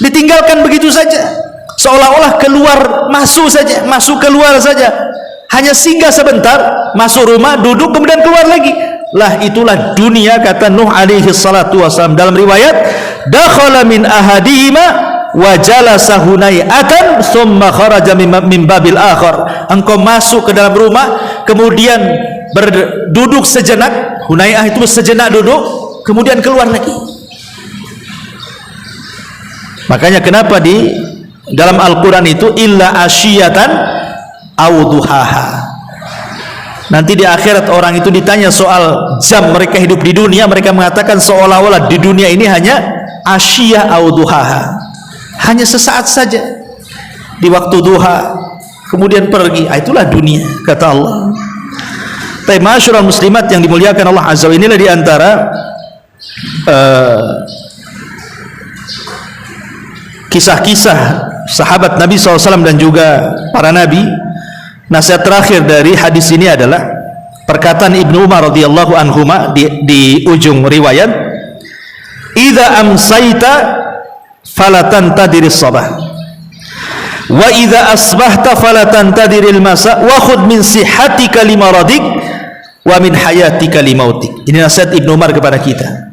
ditinggalkan begitu saja, seolah-olah keluar masuk saja, masuk keluar saja, hanya singgah sebentar, masuk rumah, duduk, kemudian keluar lagi. Lah itulah dunia, kata Nuh alaihi salatu wassalam. Dalam riwayat, dakhala min ahadihima wa jalasa hunayatan thumma kharaja min babil akhar. Engkau masuk ke dalam rumah, kemudian berduduk sejenak, hunayah itu sejenak duduk, kemudian keluar lagi. Makanya kenapa di dalam Al-Quran itu illa asyiyatan au duhaha. Nanti di akhirat orang itu ditanya soal jam mereka hidup di dunia, mereka mengatakan seolah-olah di dunia ini hanya asyiyah au duhaha, hanya sesaat saja di waktu duha, kemudian pergi. Itulah dunia, kata Allah. Tapi masyarul muslimat yang dimuliakan Allah azza wa jalla, di antara kisah-kisah sahabat Nabi SAW dan juga para nabi, nasihat terakhir dari hadis ini adalah perkataan Ibnu Umar radhiyallahu anhuma di ujung riwayat, idza amsayta fala tantadiris sabah wa idza asbahta fala tantadiril masa wa khudh min sihhatika limaradik wa min hayatika limautik. Ini nasihat Ibnu Umar kepada kita.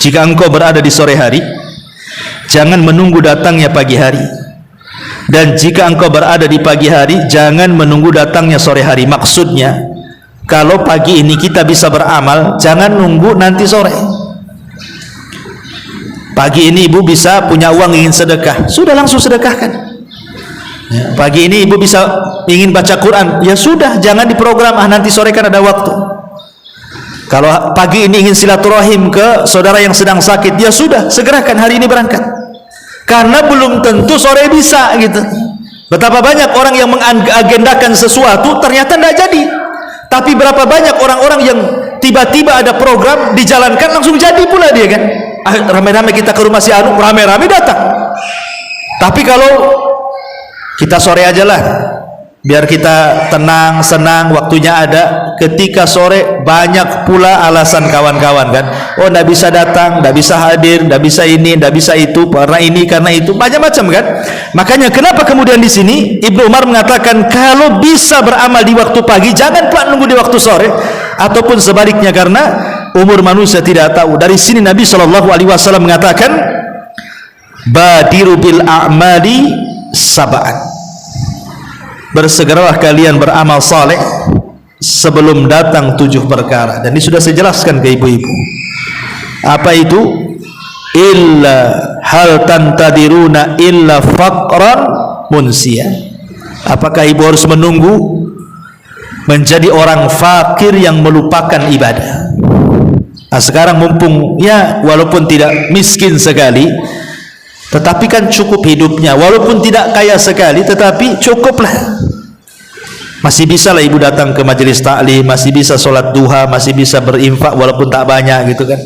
Jika engkau berada di sore hari, jangan menunggu datangnya pagi hari, dan jika engkau berada di pagi hari, jangan menunggu datangnya sore hari. Maksudnya, kalau pagi ini kita bisa beramal, jangan nunggu nanti sore. Pagi ini ibu bisa punya uang ingin sedekah, sudah langsung sedekahkan. Ya, pagi ini ibu bisa ingin baca Quran, ya sudah, jangan diprogram, nanti sore kan ada waktu. Kalau pagi ini ingin silaturahim ke saudara yang sedang sakit, ya sudah, segerakan hari ini berangkat. Karena belum tentu sore bisa, gitu. Betapa banyak orang yang mengagendakan sesuatu ternyata tidak jadi. Tapi berapa banyak orang-orang yang tiba-tiba ada program dijalankan langsung jadi pula dia, kan? Rame-rame kita ke rumah si Anu, rame-rame datang. Tapi kalau kita sore aja lah, biar kita tenang, senang, waktunya ada. Ketika sore banyak pula alasan kawan-kawan, kan? Oh, tidak bisa datang, tidak bisa hadir, tidak bisa ini, tidak bisa itu, karena ini, karena itu, macam-macam, kan? Makanya kenapa kemudian di sini Ibnu Umar mengatakan kalau bisa beramal di waktu pagi, jangan pula nunggu di waktu sore, ataupun sebaliknya, karena umur manusia tidak tahu. Dari sini Nabi SAW mengatakan, badiru bil a'mali sab'an, bersegeralah kalian beramal saleh sebelum datang 7 perkara. Dan ini sudah saya jelaskan ke ibu-ibu. Apa itu? Illa hal tantadiruna illa faqran munsia. Apakah ibu harus menunggu menjadi orang fakir yang melupakan ibadah? Sekarang mumpung ya walaupun tidak miskin sekali, tetapi kan cukup hidupnya, walaupun tidak kaya sekali tetapi cukuplah. Masih bisa lah ibu datang ke majelis taklim, masih bisa sholat duha, masih bisa berinfak walaupun tak banyak, gitu kan.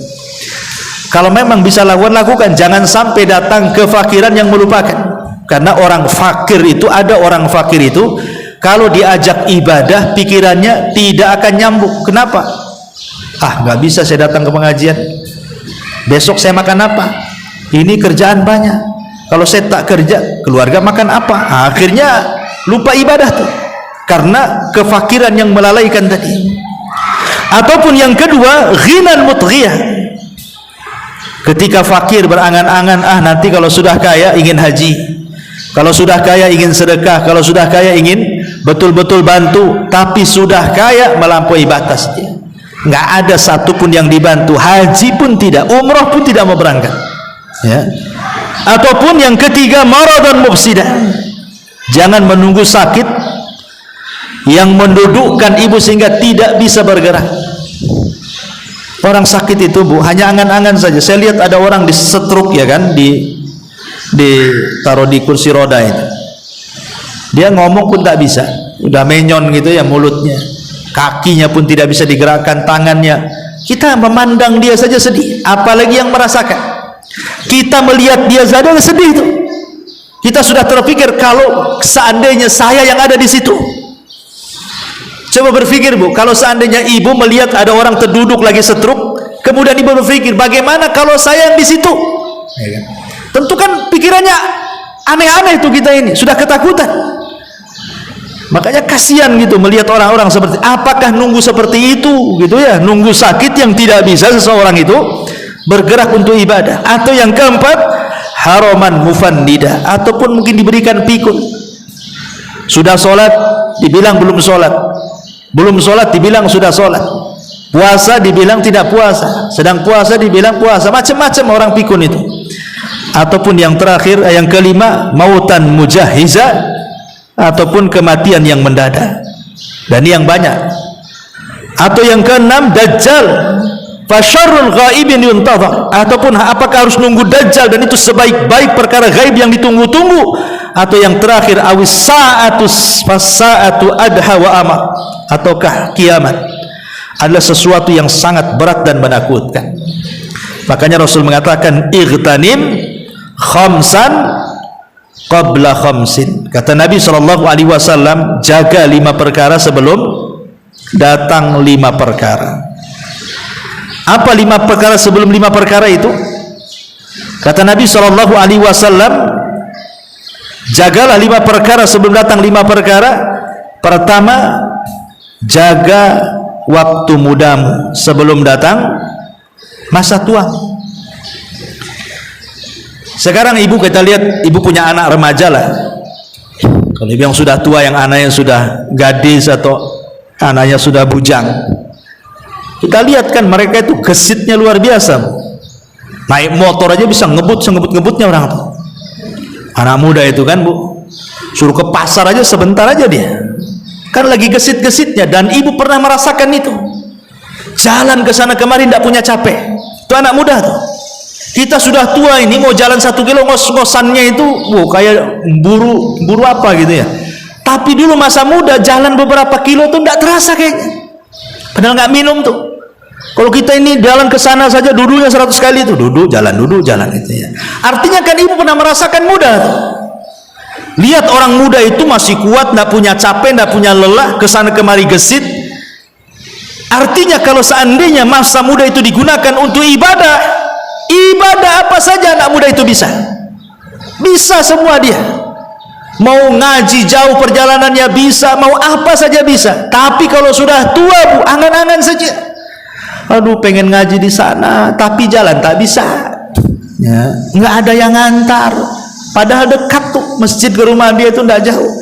Kalau memang bisa lakukan, jangan sampai datang kefakiran yang melupakan. Karena orang fakir itu, ada orang fakir itu kalau diajak ibadah pikirannya tidak akan nyambung. Kenapa? Nggak bisa saya datang ke pengajian, besok saya makan apa? Ini kerjaan banyak, kalau saya tak kerja keluarga makan apa? Akhirnya lupa ibadah tuh, karena kefakiran yang melalaikan tadi. Ataupun yang kedua, ghinan mutghiyah, ketika fakir berangan-angan, nanti kalau sudah kaya ingin haji, kalau sudah kaya ingin sedekah, kalau sudah kaya ingin betul-betul bantu, tapi sudah kaya melampaui batas dia. Nggak ada satupun yang dibantu, haji pun tidak, umrah pun tidak mau berangkat, ya. Ataupun yang ketiga, maradan mufsidah, jangan menunggu sakit yang mendudukkan ibu sehingga tidak bisa bergerak. Orang sakit itu, Bu, hanya angan-angan saja. Saya lihat ada orang disetruk, ya kan, ditaruh di kursi roda itu. Dia ngomong pun tak bisa, udah menyon gitu ya mulutnya, kakinya pun tidak bisa digerakkan, tangannya. Kita memandang dia saja sedih, apalagi yang merasakan. Kita melihat dia saja sedih itu. Kita sudah terpikir kalau seandainya saya yang ada di situ. Coba berpikir, Bu, kalau seandainya ibu melihat ada orang terduduk lagi setruk, kemudian ibu berpikir, bagaimana kalau saya yang di situ? Tentu kan pikirannya aneh-aneh itu, kita ini sudah ketakutan. Makanya kasihan gitu melihat orang-orang seperti, apakah nunggu seperti itu gitu ya, nunggu sakit yang tidak bisa seseorang itu bergerak untuk ibadah. Atau yang keempat, haraman mufannida, ataupun mungkin diberikan pikun. Sudah sholat dibilang belum sholat, belum sholat dibilang sudah sholat, puasa dibilang tidak puasa, sedang puasa dibilang puasa, macam-macam orang pikun itu. Ataupun yang terakhir, yang kelima, mautan mujahiza, ataupun kematian yang mendadak, dan yang banyak. Atau yang keenam, dajjal, fasyarrul ghaibin yuntazar, ataupun apakah harus nunggu dajjal dan itu sebaik-baik perkara gaib yang ditunggu-tunggu. Atau yang terakhir, awis saatu adha wa amar, ataukah kiamat adalah sesuatu yang sangat berat dan menakutkan. Makanya Rasul mengatakan, ightanim khamsan qabla khamsin. Kata Nabi SAW, jaga 5 perkara sebelum datang 5 perkara. Apa 5 perkara sebelum 5 perkara itu? Kata Nabi SAW, jagalah 5 perkara sebelum datang 5 perkara. Pertama, jaga waktu mudamu sebelum datang masa tua. Sekarang ibu, kita lihat ibu punya anak remaja lah. Kalau ibu yang sudah tua, yang anaknya sudah gadis atau anaknya sudah bujang, kita lihat kan mereka itu gesitnya luar biasa. Naik motor aja bisa ngebut-ngebutnya orang tuh. Anak muda itu kan, Bu, suruh ke pasar aja sebentar aja dia, kan lagi gesit-gesitnya. Dan ibu pernah merasakan itu, jalan ke sana kemari tidak punya capek. Itu anak muda tuh. Kita sudah tua ini, mau jalan 1 kilo ngos-ngosannya itu, kayak buru apa gitu ya. Tapi dulu masa muda jalan beberapa kilo tuh tidak terasa kayaknya, padahal nggak minum tuh. Kalau kita ini jalan ke sana saja duduknya 100 kali itu, duduk jalan gitu ya. Artinya kan ibu pernah merasakan muda tuh. Lihat orang muda itu masih kuat, tidak punya capek, tidak punya lelah, ke sana kemari gesit. Artinya kalau seandainya masa muda itu digunakan untuk ibadah apa saja anak muda itu bisa semua dia. Mau ngaji jauh perjalanannya bisa, mau apa saja bisa. Tapi kalau sudah tua, Bu, angan-angan saja, aduh pengen ngaji di sana, tapi jalan tak bisa ya, nggak ada yang ngantar, padahal dekat tuh masjid ke rumah dia itu tidak jauh.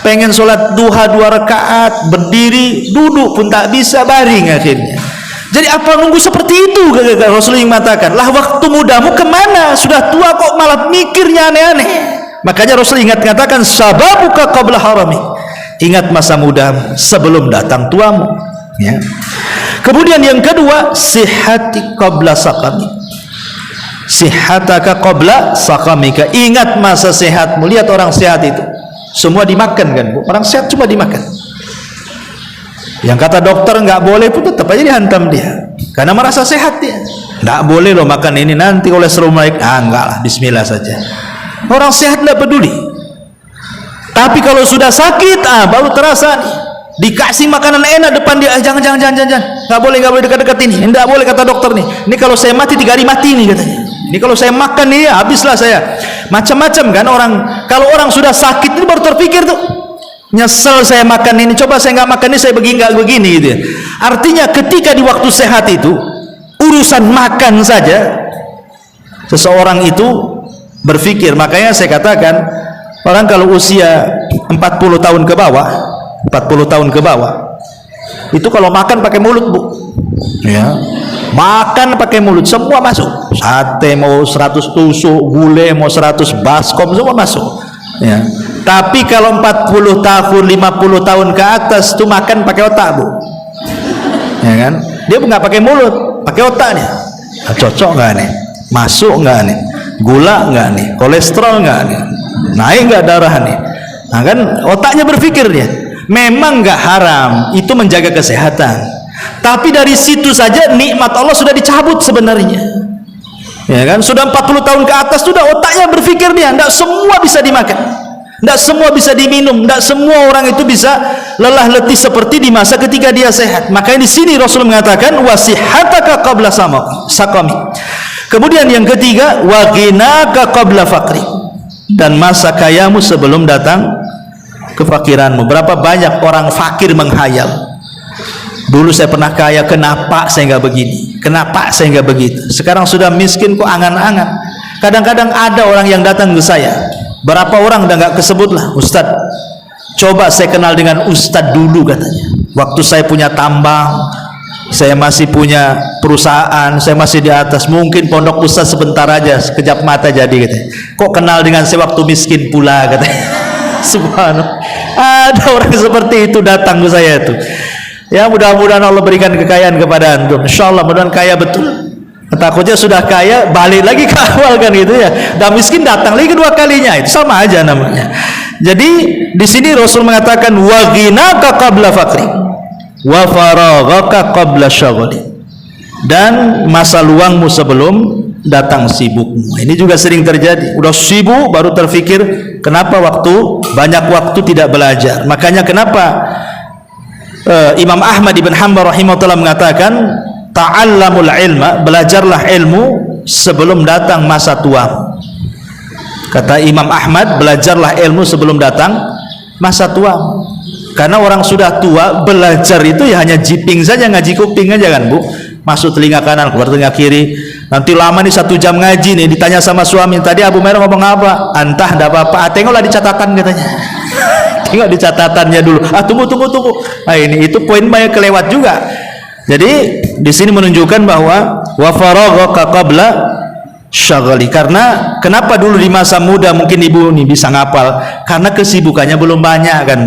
Pengen sholat duha 2 rakaat, berdiri duduk pun tak bisa, baring akhirnya. Jadi apa nunggu seperti itu? Rasulullah mengatakan, lah waktu mudamu kemana? Sudah tua kok malah mikirnya aneh-aneh. Makanya Rasulullah katakan, sababuka qabla harami, ingat masa mudamu sebelum datang tuamu ya. Kemudian yang kedua, sihhati qabla saqami, sihhataka qabla saqamika, ingat masa sehatmu. Lihat orang sehat itu semua dimakan kan, Bu? Orang sehat cuma dimakan. Yang kata dokter nggak boleh pun tetap aja dihantam dia, karena merasa sehat dia. Nggak boleh loh makan ini, nanti kolesterol naik. Enggak lah, bismillah saja. Orang sehat nggak peduli. Tapi kalau sudah sakit, baru terasa nih. Dikasih makanan enak depan dia, jangan, nggak boleh dekat-dekat ini. Nggak boleh kata dokter nih. Ini kalau saya mati 3 hari mati nih katanya. Ini kalau saya makan nih, habislah saya. Macam-macam kan orang. Kalau orang sudah sakit ini baru terpikir tuh, nyesel saya makan ini, coba saya nggak makan ini, saya nggak begini gitu ya. Artinya ketika di waktu sehat itu, urusan makan saja seseorang itu berpikir. Makanya saya katakan, orang kalau usia 40 tahun ke bawah 40 tahun ke bawah. Itu kalau makan pakai mulut, Bu. Ya. Makan pakai mulut, semua masuk. Sate mau 100 tusuk, gulai mau 100 baskom, semua masuk. Ya. Tapi kalau 40 tahun, 50 tahun ke atas itu makan pakai otak, Bu. Ya kan? Dia nggak pakai mulut, pakai otaknya. Nah, cocok nggak nih? Masuk nggak nih? Gula nggak nih? Kolesterol nggak nih? Naik nggak darah nih? Nah kan otaknya berpikir dia. Memang nggak haram, itu menjaga kesehatan. Tapi dari situ saja nikmat Allah sudah dicabut sebenarnya. Ya kan? Sudah 40 tahun ke atas sudah otaknya berpikir dia, nggak semua bisa dimakan. Nggak semua bisa diminum, nggak semua orang itu bisa lelah letih seperti di masa ketika dia sehat. Makanya di sini Rasul mengatakan wasihataka qabla sakami. Kemudian yang ketiga waghinaka qabla fakri, dan masa kayamu sebelum datang kefakiranmu. Berapa banyak orang fakir menghayal, dulu saya pernah kaya, kenapa saya nggak begini, kenapa saya nggak begitu. Sekarang sudah miskin kok angan-angan. Kadang-kadang ada orang yang datang ke saya, berapa orang udah nggak kesebut lah, Ustadz, coba saya kenal dengan Ustadz dulu katanya. Waktu saya punya tambang, saya masih punya perusahaan, saya masih di atas, mungkin pondok Ustadz sebentar aja, sekejap mata jadi katanya. Kok kenal dengan saya waktu miskin pula katanya. Subhanallah, ada orang seperti itu datang ke saya itu. Ya mudah-mudahan Allah berikan kekayaan kepada antum. Insyaallah mudah-mudahan kaya betul. Takutnya sudah kaya balik lagi ke awal kan gitu ya. Dan miskin datang lagi kedua kalinya, itu sama aja namanya. Jadi di sini Rasul mengatakan wa ghinaka qabla fakri wa faraghaka qabla syaghali, dan masa luangmu sebelum datang sibukmu. Ini juga sering terjadi. Udah sibuk baru terfikir kenapa banyak waktu tidak belajar. Makanya kenapa Imam Ahmad ibn Hanbal rahimahullah mengatakan ta'allamul ilma, belajarlah ilmu sebelum datang masa tua. Kata Imam Ahmad, belajarlah ilmu sebelum datang masa tua. Karena orang sudah tua belajar itu ya hanya jiping saja, ngaji kuping aja kan, Bu. Masuk telinga kanan, keluar telinga kiri. Nanti lama nih 1 jam ngaji nih, ditanya sama suami, tadi Abu Merah ngomong apa? Antah enggak apa-apa. Tengoklah di catatan katanya. Tengok di catatannya dulu. Tunggu. Nah ini itu poin banyak kelewat juga. Jadi di sini menunjukkan bahwa wa faraghaka qabla syaghali. Karena kenapa dulu di masa muda mungkin ibu nih bisa ngapal? Karena kesibukannya belum banyak kan.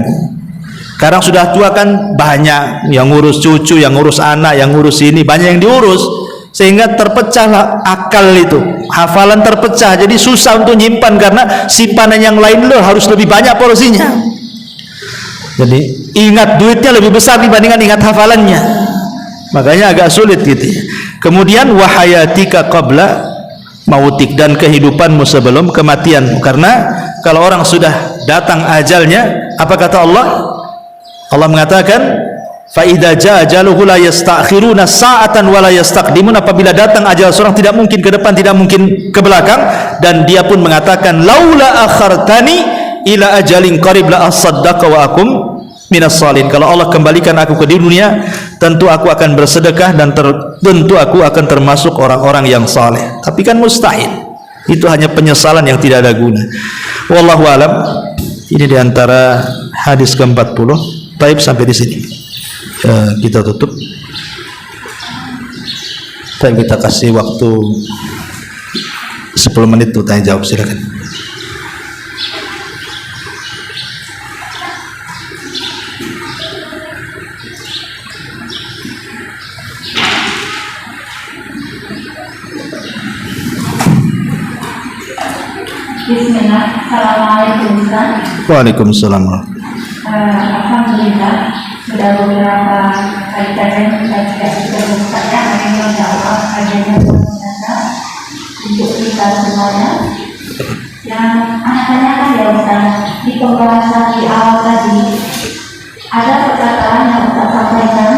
Sekarang sudah tua kan banyak yang ngurus cucu, yang ngurus anak, yang ngurus ini, banyak yang diurus, sehingga terpecah akal itu, hafalan terpecah, jadi susah untuk nyimpan karena simpanan yang lain lo harus lebih banyak porsinya. Jadi ingat duitnya lebih besar dibandingkan ingat hafalannya, makanya agak sulit gitu ya. Kemudian wahayatika qabla mautik, dan kehidupanmu sebelum kematianmu. Karena kalau orang sudah datang ajalnya, apa kata Allah? Allah mengatakan fa idza jaa ajaluhu la yastakhiruna sa'atan wa la yastaqdimun. Apabila datang ajal seorang tidak mungkin ke depan, tidak mungkin ke belakang, dan dia pun mengatakan laula akhartani ila ajalin qarib la asaddaqa wa akum minas salin. Kalau Allah kembalikan aku ke dunia, tentu aku akan bersedekah dan tentu aku akan termasuk orang-orang yang saleh. Tapi kan mustahil. Itu hanya penyesalan yang tidak ada guna. Wallahu alam. Ini diantara hadis ke-40. Baik, sampai di sini kita tutup. Kita kasih waktu 10 menit untuk tanya jawab, silakan. Bismillah. Assalamualaikum Ustaz. Waalaikumsalam. Alhamdulillah sudah beberapa kali kajian saya tidak bisa bertanya, insya Allah kajiannya bermanfaat untuk kita semuanya. Yang anak tanyakan ya Ustaz, di pembahasan di awal tadi ada perkataan yang Ustaz sampaikan,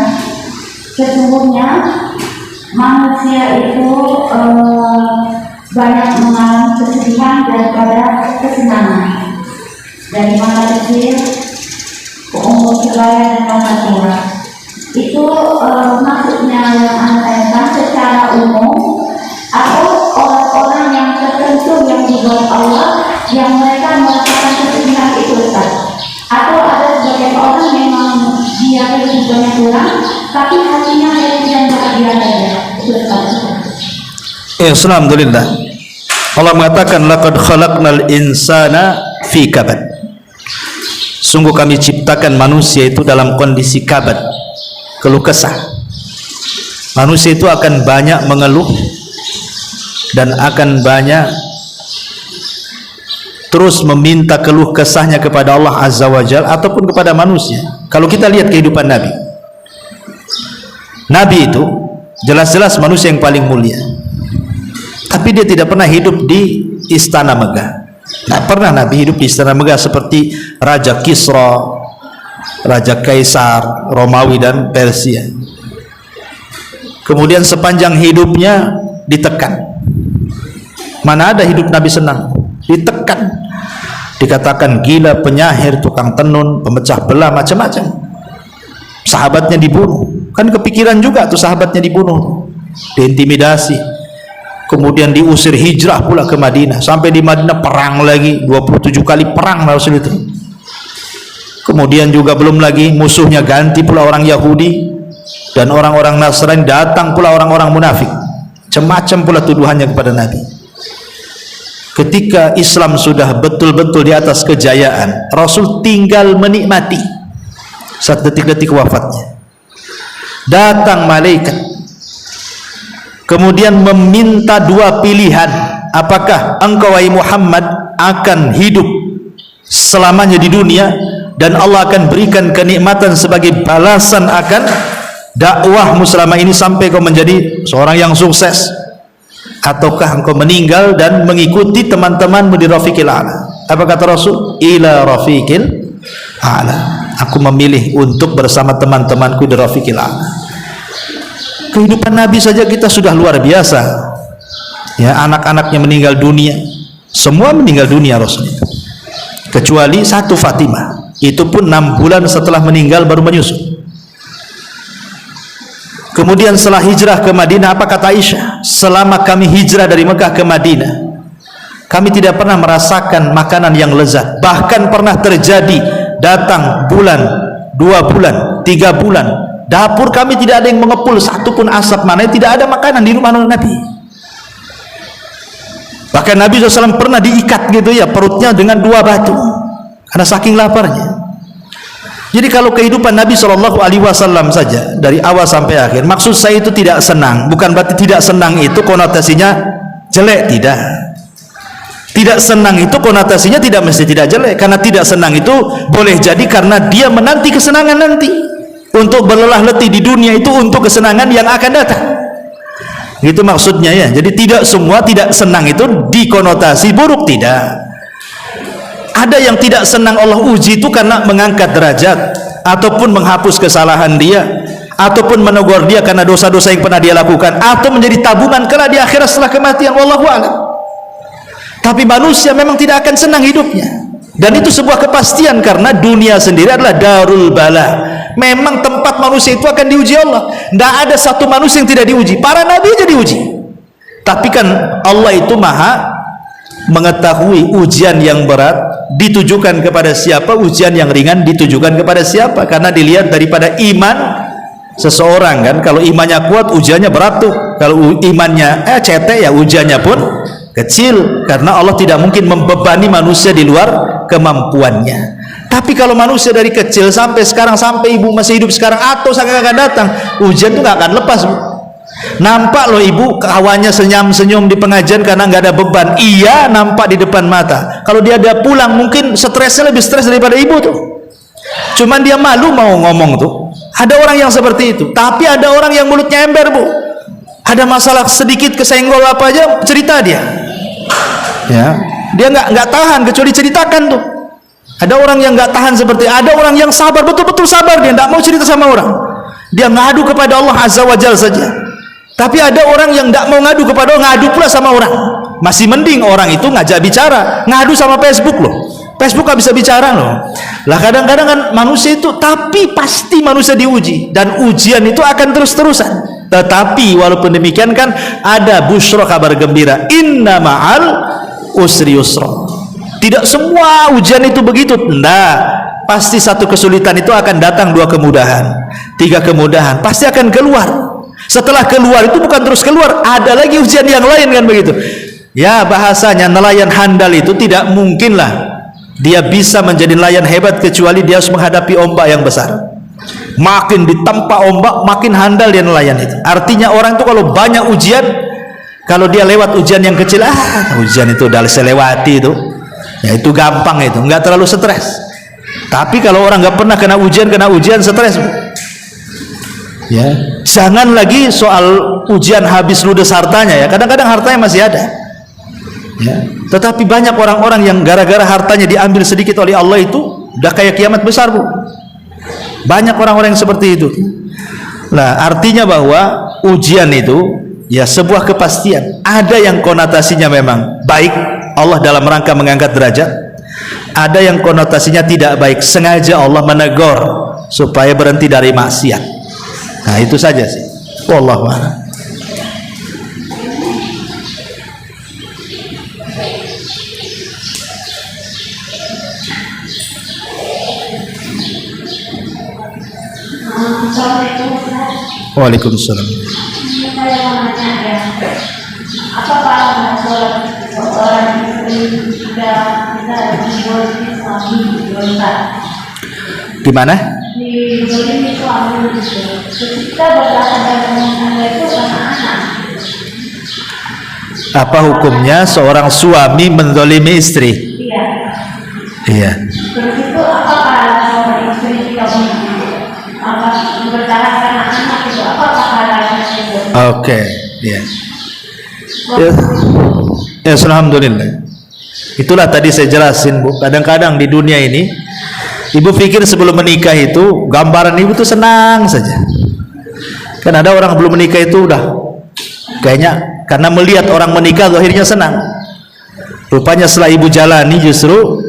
sesungguhnya manusia itu banyak mengalami kesedihan daripada kesenangan. Dari masa kecil ke umur sebaya dan masa tua. Itu maksudnya yang anda tanyakan secara umum, atau orang-orang yang tertentu yang dibuat Allah yang mereka merasakan kesedihan itu Ustaz? Atau ada sebagian orang yang hatinya happy dan bahagia saja. Alhamdulillah. Allah mengatakan laqad khalaqnal insana fi kabad. Sungguh kami ciptakan manusia itu dalam kondisi kabad, keluh kesah. Manusia itu akan banyak mengeluh dan akan banyak terus meminta keluh kesahnya kepada Allah Azza wa Jalla ataupun kepada manusia. Kalau kita lihat kehidupan Nabi, Nabi itu jelas-jelas manusia yang paling mulia, tapi dia tidak pernah hidup di istana megah. Tidak pernah Nabi hidup di istana megah seperti Raja Kisra, Raja Kaisar, Romawi dan Persia. Kemudian sepanjang hidupnya ditekan. Mana ada hidup Nabi senang? Ditekan, dikatakan gila, penyahir, tukang tenun, pemecah belah, macam-macam. Sahabatnya dibunuh, kan kepikiran juga tuh sahabatnya dibunuh, diintimidasi, kemudian diusir hijrah pula ke Madinah. Sampai di Madinah perang lagi, 27 kali perang Rasul itu. Kemudian juga belum lagi musuhnya ganti pula orang Yahudi dan orang-orang Nasrani, datang pula orang-orang munafik, macam-macam pula tuduhannya kepada Nabi. Ketika Islam sudah betul-betul di atas kejayaan, Rasul tinggal menikmati saat detik-detik wafatnya. Datang malaikat, kemudian meminta dua pilihan. Apakah engkau wahai Muhammad akan hidup selamanya di dunia dan Allah akan berikan kenikmatan sebagai balasan akan dakwahmu selama ini sampai kau menjadi seorang yang sukses, ataukah engkau meninggal dan mengikuti teman-temanmu di Rafiqil A'la? Apa kata Rasul? Ila Rafiqil A'la. Aku memilih untuk bersama teman-temanku di Rafiqil A'la. Kehidupan Nabi saja kita sudah luar biasa. Ya, anak-anaknya meninggal dunia, semua meninggal dunia Rasul itu, kecuali satu Fatimah. Itu pun 6 bulan setelah meninggal baru menyusu. Kemudian setelah hijrah ke Madinah, apa kata Aisyah? Selama kami hijrah dari Mekah ke Madinah, kami tidak pernah merasakan makanan yang lezat. Bahkan pernah terjadi datang bulan, 2 bulan, 3 bulan, dapur kami tidak ada yang mengepul satupun asap, mana tidak ada makanan di rumah Nabi. Bahkan Nabi SAW pernah diikat gitu ya, perutnya dengan 2 batu karena saking laparnya. Jadi kalau kehidupan Nabi SAW saja dari awal sampai akhir, maksud saya itu tidak senang, bukan berarti tidak senang itu konotasinya jelek, tidak. Tidak senang itu konotasinya tidak mesti tidak jelek, karena tidak senang itu boleh jadi karena dia menanti kesenangan nanti. Untuk berlelah letih di dunia itu untuk kesenangan yang akan datang. Gitu maksudnya ya. Jadi tidak semua tidak senang itu dikonotasi buruk, tidak. Ada yang tidak senang Allah uji itu karena mengangkat derajat, ataupun menghapus kesalahan dia, ataupun menegur dia karena dosa-dosa yang pernah dia lakukan, atau menjadi tabungan kelak di akhirat setelah kematian. Wallahu a'lam. Tapi manusia memang tidak akan senang hidupnya, dan itu sebuah kepastian karena dunia sendiri adalah darul bala. Memang tempat manusia itu akan diuji Allah. Tidak ada satu manusia yang tidak diuji. Para nabi aja diuji. Tapi kan Allah itu maha mengetahui ujian yang berat ditujukan kepada siapa, ujian yang ringan ditujukan kepada siapa, karena dilihat daripada iman seseorang kan. Kalau imannya kuat ujiannya berat tuh, kalau imannya cetek ya ujiannya pun kecil, karena Allah tidak mungkin membebani manusia di luar kemampuannya. Tapi kalau manusia dari kecil sampai sekarang, sampai ibu masih hidup sekarang atau sampai akan datang, ujian itu nggak akan lepas, Bu. Nampak loh ibu kawannya senyum-senyum di pengajian karena nggak ada beban. Iya, nampak di depan mata. Kalau dia ada pulang mungkin stresnya lebih stres daripada ibu tuh. Cuman dia malu mau ngomong tuh. Ada orang yang seperti itu. Tapi ada orang yang mulutnya ember, Bu. Ada masalah sedikit kesenggol apa aja cerita dia. Ya, dia nggak tahan kecuali ceritakan tuh. Ada orang yang nggak tahan seperti, ada orang yang sabar, betul-betul sabar, dia nggak mau cerita sama orang. Dia ngadu kepada Allah Azza wa Jalla saja. Tapi ada orang yang tidak mau ngadu kepada Allah, ngadu pula sama orang. Masih mending orang itu ngajak bicara, ngadu sama Facebook loh. Facebook gak bisa bicara loh. Lah kadang-kadang kan manusia itu, tapi pasti manusia diuji, dan ujian itu akan terus-terusan. Tetapi walaupun demikian kan ada busyra, kabar gembira. Inna ma'al usri yusra. Tidak semua ujian itu begitu. Nah, pasti satu kesulitan itu akan datang, dua kemudahan, tiga kemudahan, pasti akan keluar. Setelah keluar itu bukan terus keluar, ada lagi ujian yang lain, kan begitu. Ya, bahasanya nelayan handal itu tidak mungkinlah dia bisa menjadi nelayan hebat kecuali dia harus menghadapi ombak yang besar. Makin ditempa ombak, makin handal dia nelayan itu. Artinya orang itu kalau banyak ujian, kalau dia lewat ujian yang kecil, ujian itu udah saya lewati itu, ya itu gampang, itu nggak terlalu stres. Tapi kalau orang nggak pernah kena ujian stres. Ya, jangan lagi soal ujian habis ludes hartanya, ya kadang-kadang hartanya masih ada, ya. Tetapi banyak orang-orang yang gara-gara hartanya diambil sedikit oleh Allah itu udah kayak kiamat besar, Bu. Banyak orang-orang yang seperti itu. Nah, artinya bahwa ujian itu ya sebuah kepastian. Ada yang konotasinya memang baik, Allah dalam rangka mengangkat derajat. Ada yang konotasinya tidak baik, sengaja Allah menegur supaya berhenti dari maksiat. Nah, itu saja sih. Wallahu a'lam. Waalaikumsalam. Saya mau nanya ya, apakah sholat seorang istri juga bisa dizolimi suami dosa? Gimana? Dizolimi suami itu, ketika berhadapan dengan anak itu anak-anak. Apa hukumnya seorang suami menzalimi istri? Iya. Iya. Terus itu apakah seorang istri tidak bertahan karena anak itu, apakah halnya itu? Oke, ya. Ya, alhamdulillah. Itulah tadi saya jelasin, Bu. Kadang-kadang di dunia ini, ibu pikir sebelum menikah itu gambaran ibu tuh senang saja. Kan ada orang belum menikah itu udah kayaknya karena melihat orang menikah akhirnya senang. Rupanya setelah ibu jalani justru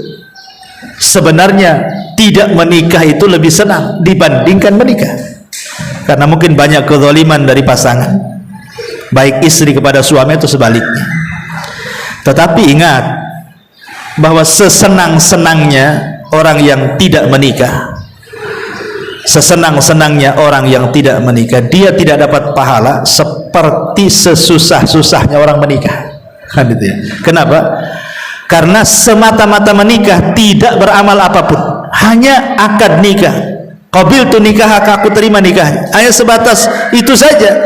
sebenarnya tidak menikah itu lebih senang dibandingkan menikah. Karena mungkin banyak kezaliman dari pasangan, baik istri kepada suami itu sebaliknya. Tetapi ingat bahwa sesenang-senangnya orang yang tidak menikah, sesenang-senangnya orang yang tidak menikah, dia tidak dapat pahala seperti sesusah-susahnya orang menikah. Kan gitu ya. Kenapa? Karena semata-mata menikah tidak beramal apapun, hanya akad nikah. Qabiltu nikah, aku terima nikah, hanya sebatas itu saja.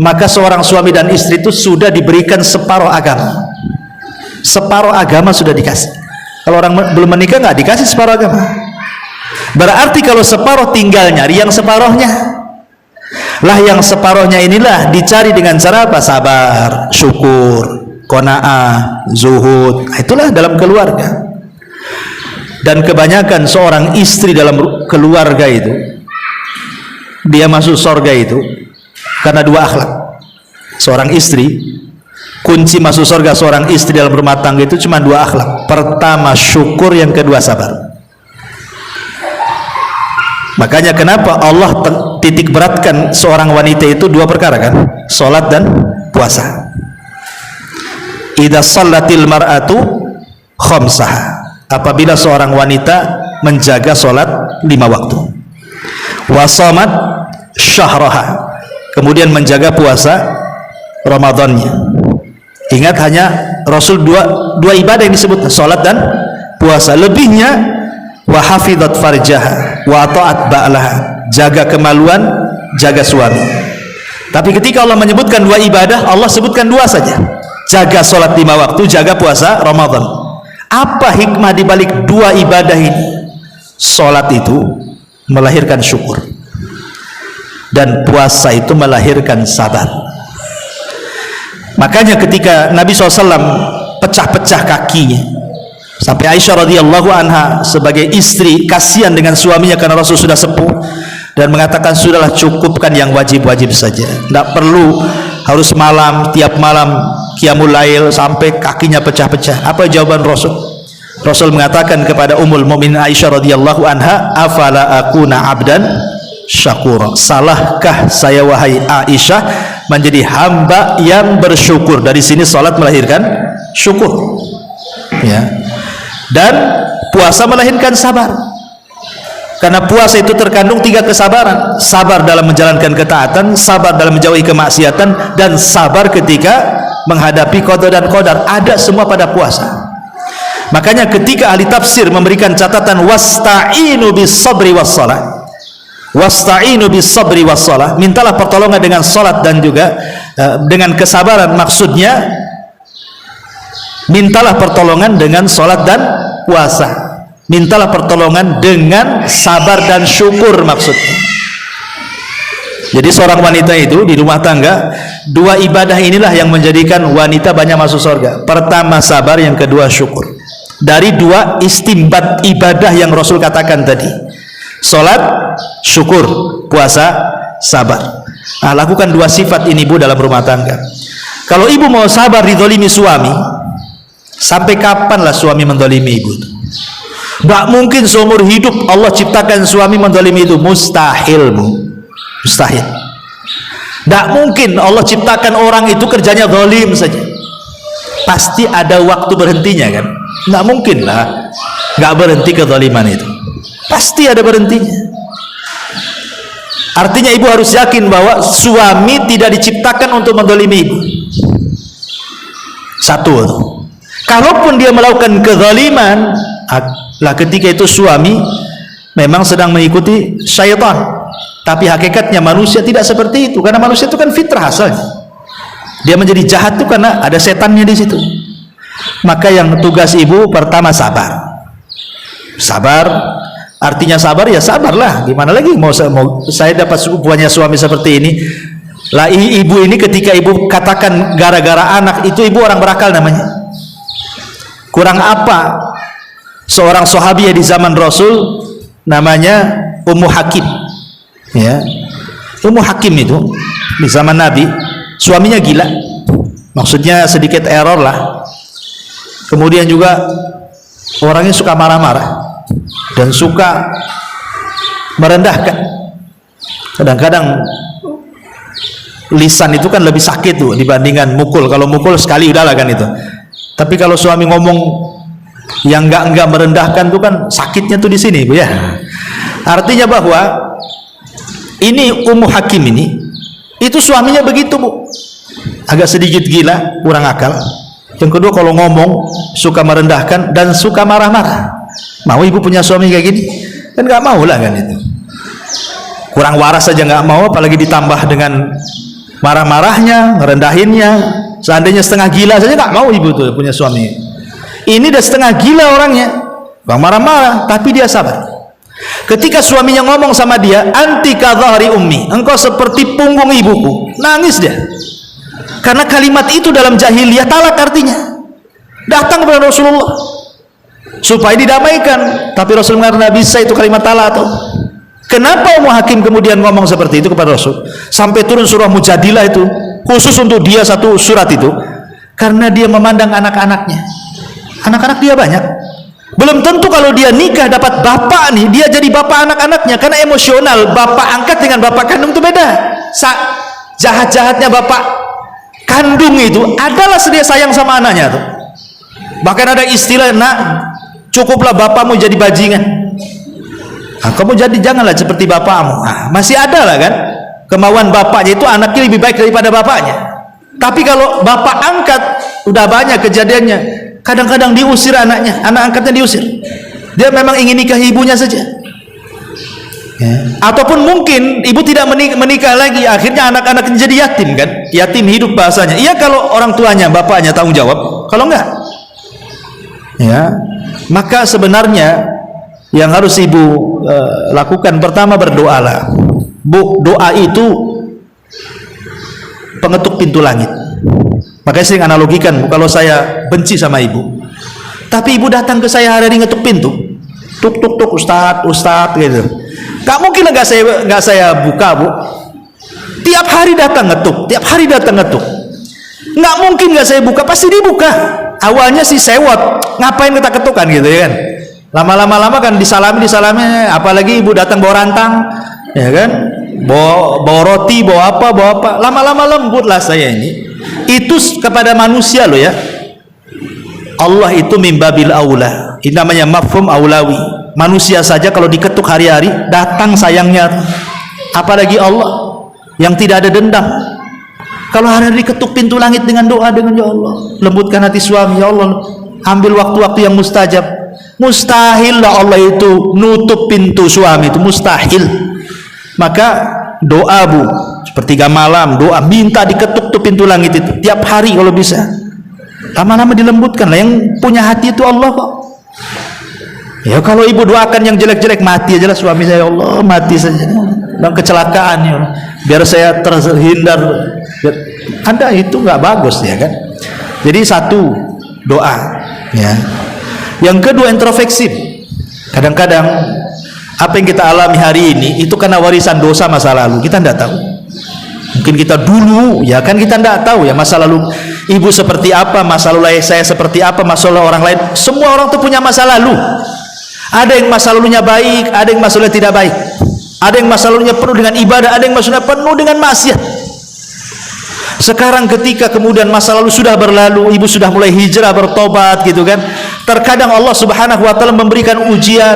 Maka seorang suami dan istri itu sudah diberikan separuh agama. Separuh agama sudah dikasih. Kalau orang belum menikah nggak dikasih separuh agama. Berarti kalau separuh tinggal nyari yang separuhnya. Lah yang separuhnya inilah dicari dengan cara apa? Sabar, syukur, qanaah, zuhud. Itulah dalam keluarga. Dan kebanyakan seorang istri dalam keluarga itu, dia masuk surga itu karena dua akhlak. Seorang istri, kunci masuk surga seorang istri dalam rumah tangga itu cuma dua akhlak. Pertama syukur, yang kedua sabar. Makanya kenapa Allah titik beratkan seorang wanita itu dua perkara, kan? Salat dan puasa. Idza shallatil mar'atu khamsaha, apabila seorang wanita menjaga salat 5 waktu, wa shamat syahraha, kemudian menjaga puasa Ramadannya. Ingat, hanya Rasul dua ibadah yang disebut, salat dan puasa. Lebihnya wa hafizat farjaha wa ta'at ba'laha, jaga kemaluan, jaga suami. Tapi ketika Allah menyebutkan dua ibadah, Allah sebutkan dua saja, jaga salat 5 waktu, jaga puasa Ramadan. Apa hikmah dibalik dua ibadah ini? Salat itu melahirkan syukur, dan puasa itu melahirkan sabar. Makanya ketika Nabi SAW pecah-pecah kakinya, sampai Aisyah radhiyallahu anha sebagai istri kasihan dengan suaminya karena Rasul sudah sepuh, dan mengatakan sudahlah, cukupkan yang wajib-wajib saja, tidak perlu harus tiap malam qiyamul lail sampai kakinya pecah-pecah. Apa jawaban Rasul? Rasul mengatakan kepada Ummul Mukminin Aisyah radhiyallahu anha, afala akuna abdan syakura, salahkah saya wahai Aisyah menjadi hamba yang bersyukur? Dari sini salat melahirkan syukur, ya. Dan puasa melahirkan sabar. Karena puasa itu terkandung 3 kesabaran. Sabar dalam menjalankan ketaatan, sabar dalam menjauhi kemaksiatan, dan sabar ketika menghadapi qada dan qadar. Ada semua pada puasa. Makanya ketika ahli tafsir memberikan catatan wasta'inu bis sabri was shalah, wasta'inu bis sabri was shalah, mintalah pertolongan dengan salat dan juga dengan kesabaran, maksudnya mintalah pertolongan dengan salat dan puasa. Mintalah pertolongan dengan sabar dan syukur maksudnya. Jadi seorang wanita itu di rumah tangga, 2 ibadah inilah yang menjadikan wanita banyak masuk surga. Pertama sabar, yang kedua syukur. Dari 2 istimbat ibadah yang Rasul katakan tadi, salat, syukur, puasa, sabar. Nah, lakukan 2 sifat ini Bu dalam rumah tangga. Kalau ibu mau sabar dizalimi suami, sampai kapanlah suami mendolimi ibu? Tidak mungkin seumur hidup Allah ciptakan suami mendolimi itu. Mustahil Bu, mustahil. Tidak mungkin Allah ciptakan orang itu kerjanya zalim saja. Pasti ada waktu berhentinya kan? Tidak mungkin lah nggak berhenti kezaliman itu. Pasti ada berhentinya. Artinya ibu harus yakin bahwa suami tidak diciptakan untuk mendolimi ibu. Satu, kalaupun dia melakukan kezaliman, lah ketika itu suami memang sedang mengikuti syaitan. Tapi hakikatnya manusia tidak seperti itu, karena manusia itu kan fitrah asalnya. Dia menjadi jahat itu karena ada setannya di situ. Maka yang tugas ibu pertama sabar. Sabar, artinya sabar ya sabarlah. Gimana lagi mau saya dapat punya suami seperti ini? Lah ibu ini ketika ibu katakan gara-gara anak itu, ibu orang berakal namanya. Kurang apa? Seorang sahabiah di zaman Rasul namanya Ummu Hakim. Ya. Ummu Hakim itu di zaman Nabi, suaminya gila. Maksudnya sedikit error lah. Kemudian juga orangnya suka marah-marah dan suka merendahkan. Kadang-kadang lisan itu kan lebih sakit tuh dibandingkan mukul. Kalau mukul sekali udahlah kan itu. Tapi kalau suami ngomong yang enggak merendahkan tuh kan sakitnya tuh di sini, Bu ya. Artinya bahwa ini Ummu Hakim ini, itu suaminya begitu Bu, agak sedikit gila, kurang akal. Yang kedua kalau ngomong suka merendahkan dan suka marah-marah. Mau ibu punya suami kayak gini? Kan nggak mau lah kan itu. Kurang waras saja nggak mau, apalagi ditambah dengan marah-marahnya, ngerendahinnya. Seandainya setengah gila saja nggak mau ibu tuh punya suami. Ini udah setengah gila orangnya, bang marah-marah, tapi dia sabar. Ketika suaminya ngomong sama dia, anti kadhari ummi, engkau seperti punggung ibuku, nangis dia. Karena kalimat itu dalam jahiliyah talak artinya. Datang kepada Rasulullah supaya didamaikan, tapi Rasul mengatakan tidak bisa itu kalimat talak tuh. Kenapa Ummu Hakim kemudian ngomong seperti itu kepada Rasul? Sampai turun surah Mujadilah itu khusus untuk dia, satu surat itu, karena dia memandang anak-anaknya. Anak-anak dia banyak. Belum tentu kalau dia nikah dapat bapak nih, dia jadi bapak anak-anaknya, karena emosional. Bapak angkat dengan bapak kandung itu beda. Jahat-jahatnya bapak kandung itu adalah sedia sayang sama anaknya tuh. Bahkan ada istilah, nak cukuplah bapakmu jadi bajingan. Nah, kamu jadi janganlah seperti bapakmu. Nah, masih ada lah kan kemauan bapaknya itu anaknya lebih baik daripada bapaknya. Tapi kalau bapak angkat udah banyak kejadiannya. Kadang-kadang diusir anaknya, anak angkatnya diusir. Dia memang ingin nikah ibunya saja. Ya. Ataupun mungkin ibu tidak menikah lagi, akhirnya anak-anaknya jadi yatim kan? Yatim hidup bahasanya. Iya kalau orang tuanya, bapaknya tanggung jawab. Kalau enggak, ya. Maka sebenarnya yang harus ibu lakukan pertama berdoalah. Bu, doa itu pengetuk pintu langit. Makanya sering analogikan, kalau saya benci sama ibu, tapi ibu datang ke saya hari ini ngetuk pintu, tuk tuk tuk, ustad gitu, gak mungkin nggak saya buka Bu. Tiap hari datang ngetuk, nggak mungkin nggak saya buka, pasti dibuka. Awalnya sih sewot, ngapain kita ketukan gitu ya kan? Lama-lama kan disalami, apalagi ibu datang bawa rantang, ya kan? Bawa roti, bawa apa, lama-lama lembut lah saya ini. Itu kepada manusia loh ya. Allah itu mimbabil aula, ini namanya mafhum aulawi. Manusia saja kalau diketuk hari-hari datang sayangnya, apalagi Allah yang tidak ada dendam. Kalau hari-hari diketuk pintu langit dengan doa, dengan ya Allah lembutkan hati suami, ya Allah ambil waktu-waktu yang mustajab. Mustahil lah Allah itu nutup pintu suami, itu mustahil. Maka doa bu, sepertiga malam doa, minta diketuk tuh pintu langit itu tiap hari kalau bisa. Lama-lama dilembutkan lah. Yang punya hati itu Allah kok. Ya kalau ibu doakan yang jelek-jelek, mati aja lah suami saya, ya Allah mati saja dalam kecelakaan ya Allah, biar saya terhindar. Anda itu nggak bagus ya kan. Jadi satu doa ya. Yang kedua introspeksi. Kadang-kadang apa yang kita alami hari ini itu karena warisan dosa masa lalu, kita tidak tahu. Mungkin kita dulu ya kan, kita tidak tahu ya masa lalu ibu seperti apa, masa lalu saya seperti apa, masa lalu orang lain. Semua orang tuh punya masa lalu. Ada yang masa lalunya baik, ada yang masa lalunya tidak baik. Ada yang masa lalunya penuh dengan ibadah, ada yang masa lalunya penuh dengan maksiat. Sekarang ketika kemudian masa lalu sudah berlalu, ibu sudah mulai hijrah, bertobat gitu kan. Terkadang Allah Subhanahu wa taala memberikan ujian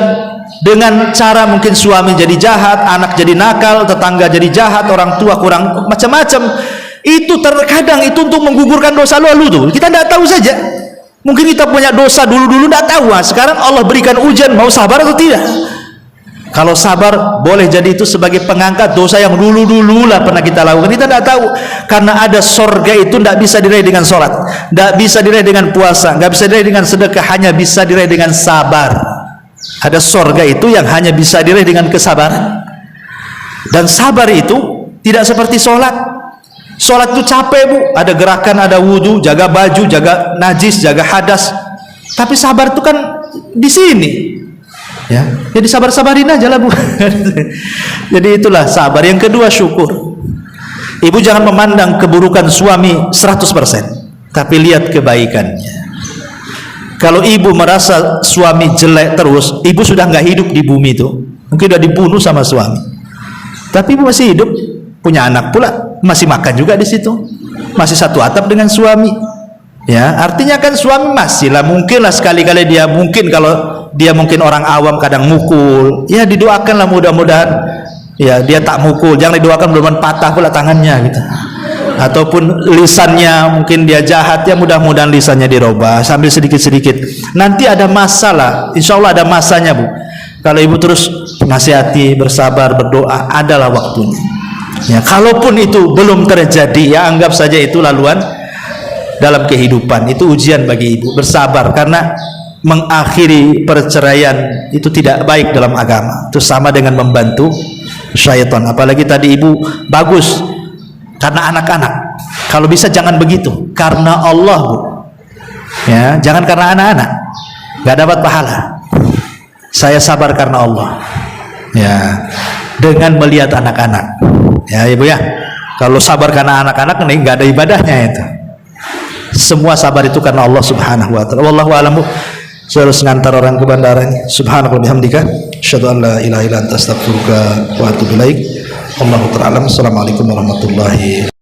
dengan cara mungkin suami jadi jahat, anak jadi nakal, tetangga jadi jahat, orang tua kurang macam-macam. Itu terkadang itu untuk menggugurkan dosa lalu tuh. Kita tidak tahu saja. Mungkin kita punya dosa dulu-dulu tidak tahu. Sekarang Allah berikan ujian, mau sabar atau tidak? Kalau sabar boleh jadi itu sebagai pengangkat dosa yang dulu-dulu lah pernah kita lakukan. Kita tidak tahu, karena ada sorga itu tidak bisa diraih dengan sholat, tidak bisa diraih dengan puasa, tidak bisa diraih dengan sedekah, hanya bisa diraih dengan sabar. Ada sorga itu yang hanya bisa diraih dengan kesabaran. Dan sabar itu tidak seperti sholat. Sholat itu capek bu, ada gerakan, ada wudhu, jaga baju, jaga najis, jaga hadas. Tapi sabar itu kan di sini. Ya, jadi sabar-sabarin aja lah bu. Jadi itulah sabar. Yang kedua syukur. Ibu jangan memandang keburukan suami 100%, tapi lihat kebaikannya. Kalau ibu merasa suami jelek terus, ibu sudah nggak hidup di bumi itu, mungkin sudah dibunuh sama suami. Tapi ibu masih hidup, punya anak pula, masih makan juga di situ, masih satu atap dengan suami. Ya, artinya kan suami masih lah, mungkin lah sekali-kali dia mungkin, kalau dia mungkin orang awam kadang mukul, ya didoakanlah mudah-mudahan ya dia tak mukul, jangan didoakan mudah-mudahan patah pula tangannya gitu. Ataupun lisannya mungkin dia jahat, ya mudah-mudahan lisannya dirubah sambil sedikit-sedikit. Nanti ada masalah, insya Allah ada masanya bu. Kalau ibu terus nasihati, bersabar, berdoa, adalah waktunya. Ya, kalaupun itu belum terjadi, ya anggap saja itu laluan dalam kehidupan, itu ujian bagi ibu. Bersabar, karena mengakhiri perceraian itu tidak baik dalam agama. Itu sama dengan membantu syaitan. Apalagi tadi ibu bagus karena anak-anak. Kalau bisa jangan begitu, karena Allah bu. Ya, jangan karena anak-anak, nggak dapat pahala. Saya sabar karena Allah. Ya, dengan melihat anak-anak. Ya ibu ya, kalau sabar karena anak-anak nih nggak ada ibadahnya itu. Semua sabar itu karena Allah Subhanahu wa taala. Wallahu a'lam. Saya harus ngantar orang ke bandara ini. Subhanallah bihamdika, asyhadu an la ilaha illa anta astaghfiruka wa atubu ilaik. Wallahu ta'ala. Assalamualaikum warahmatullahi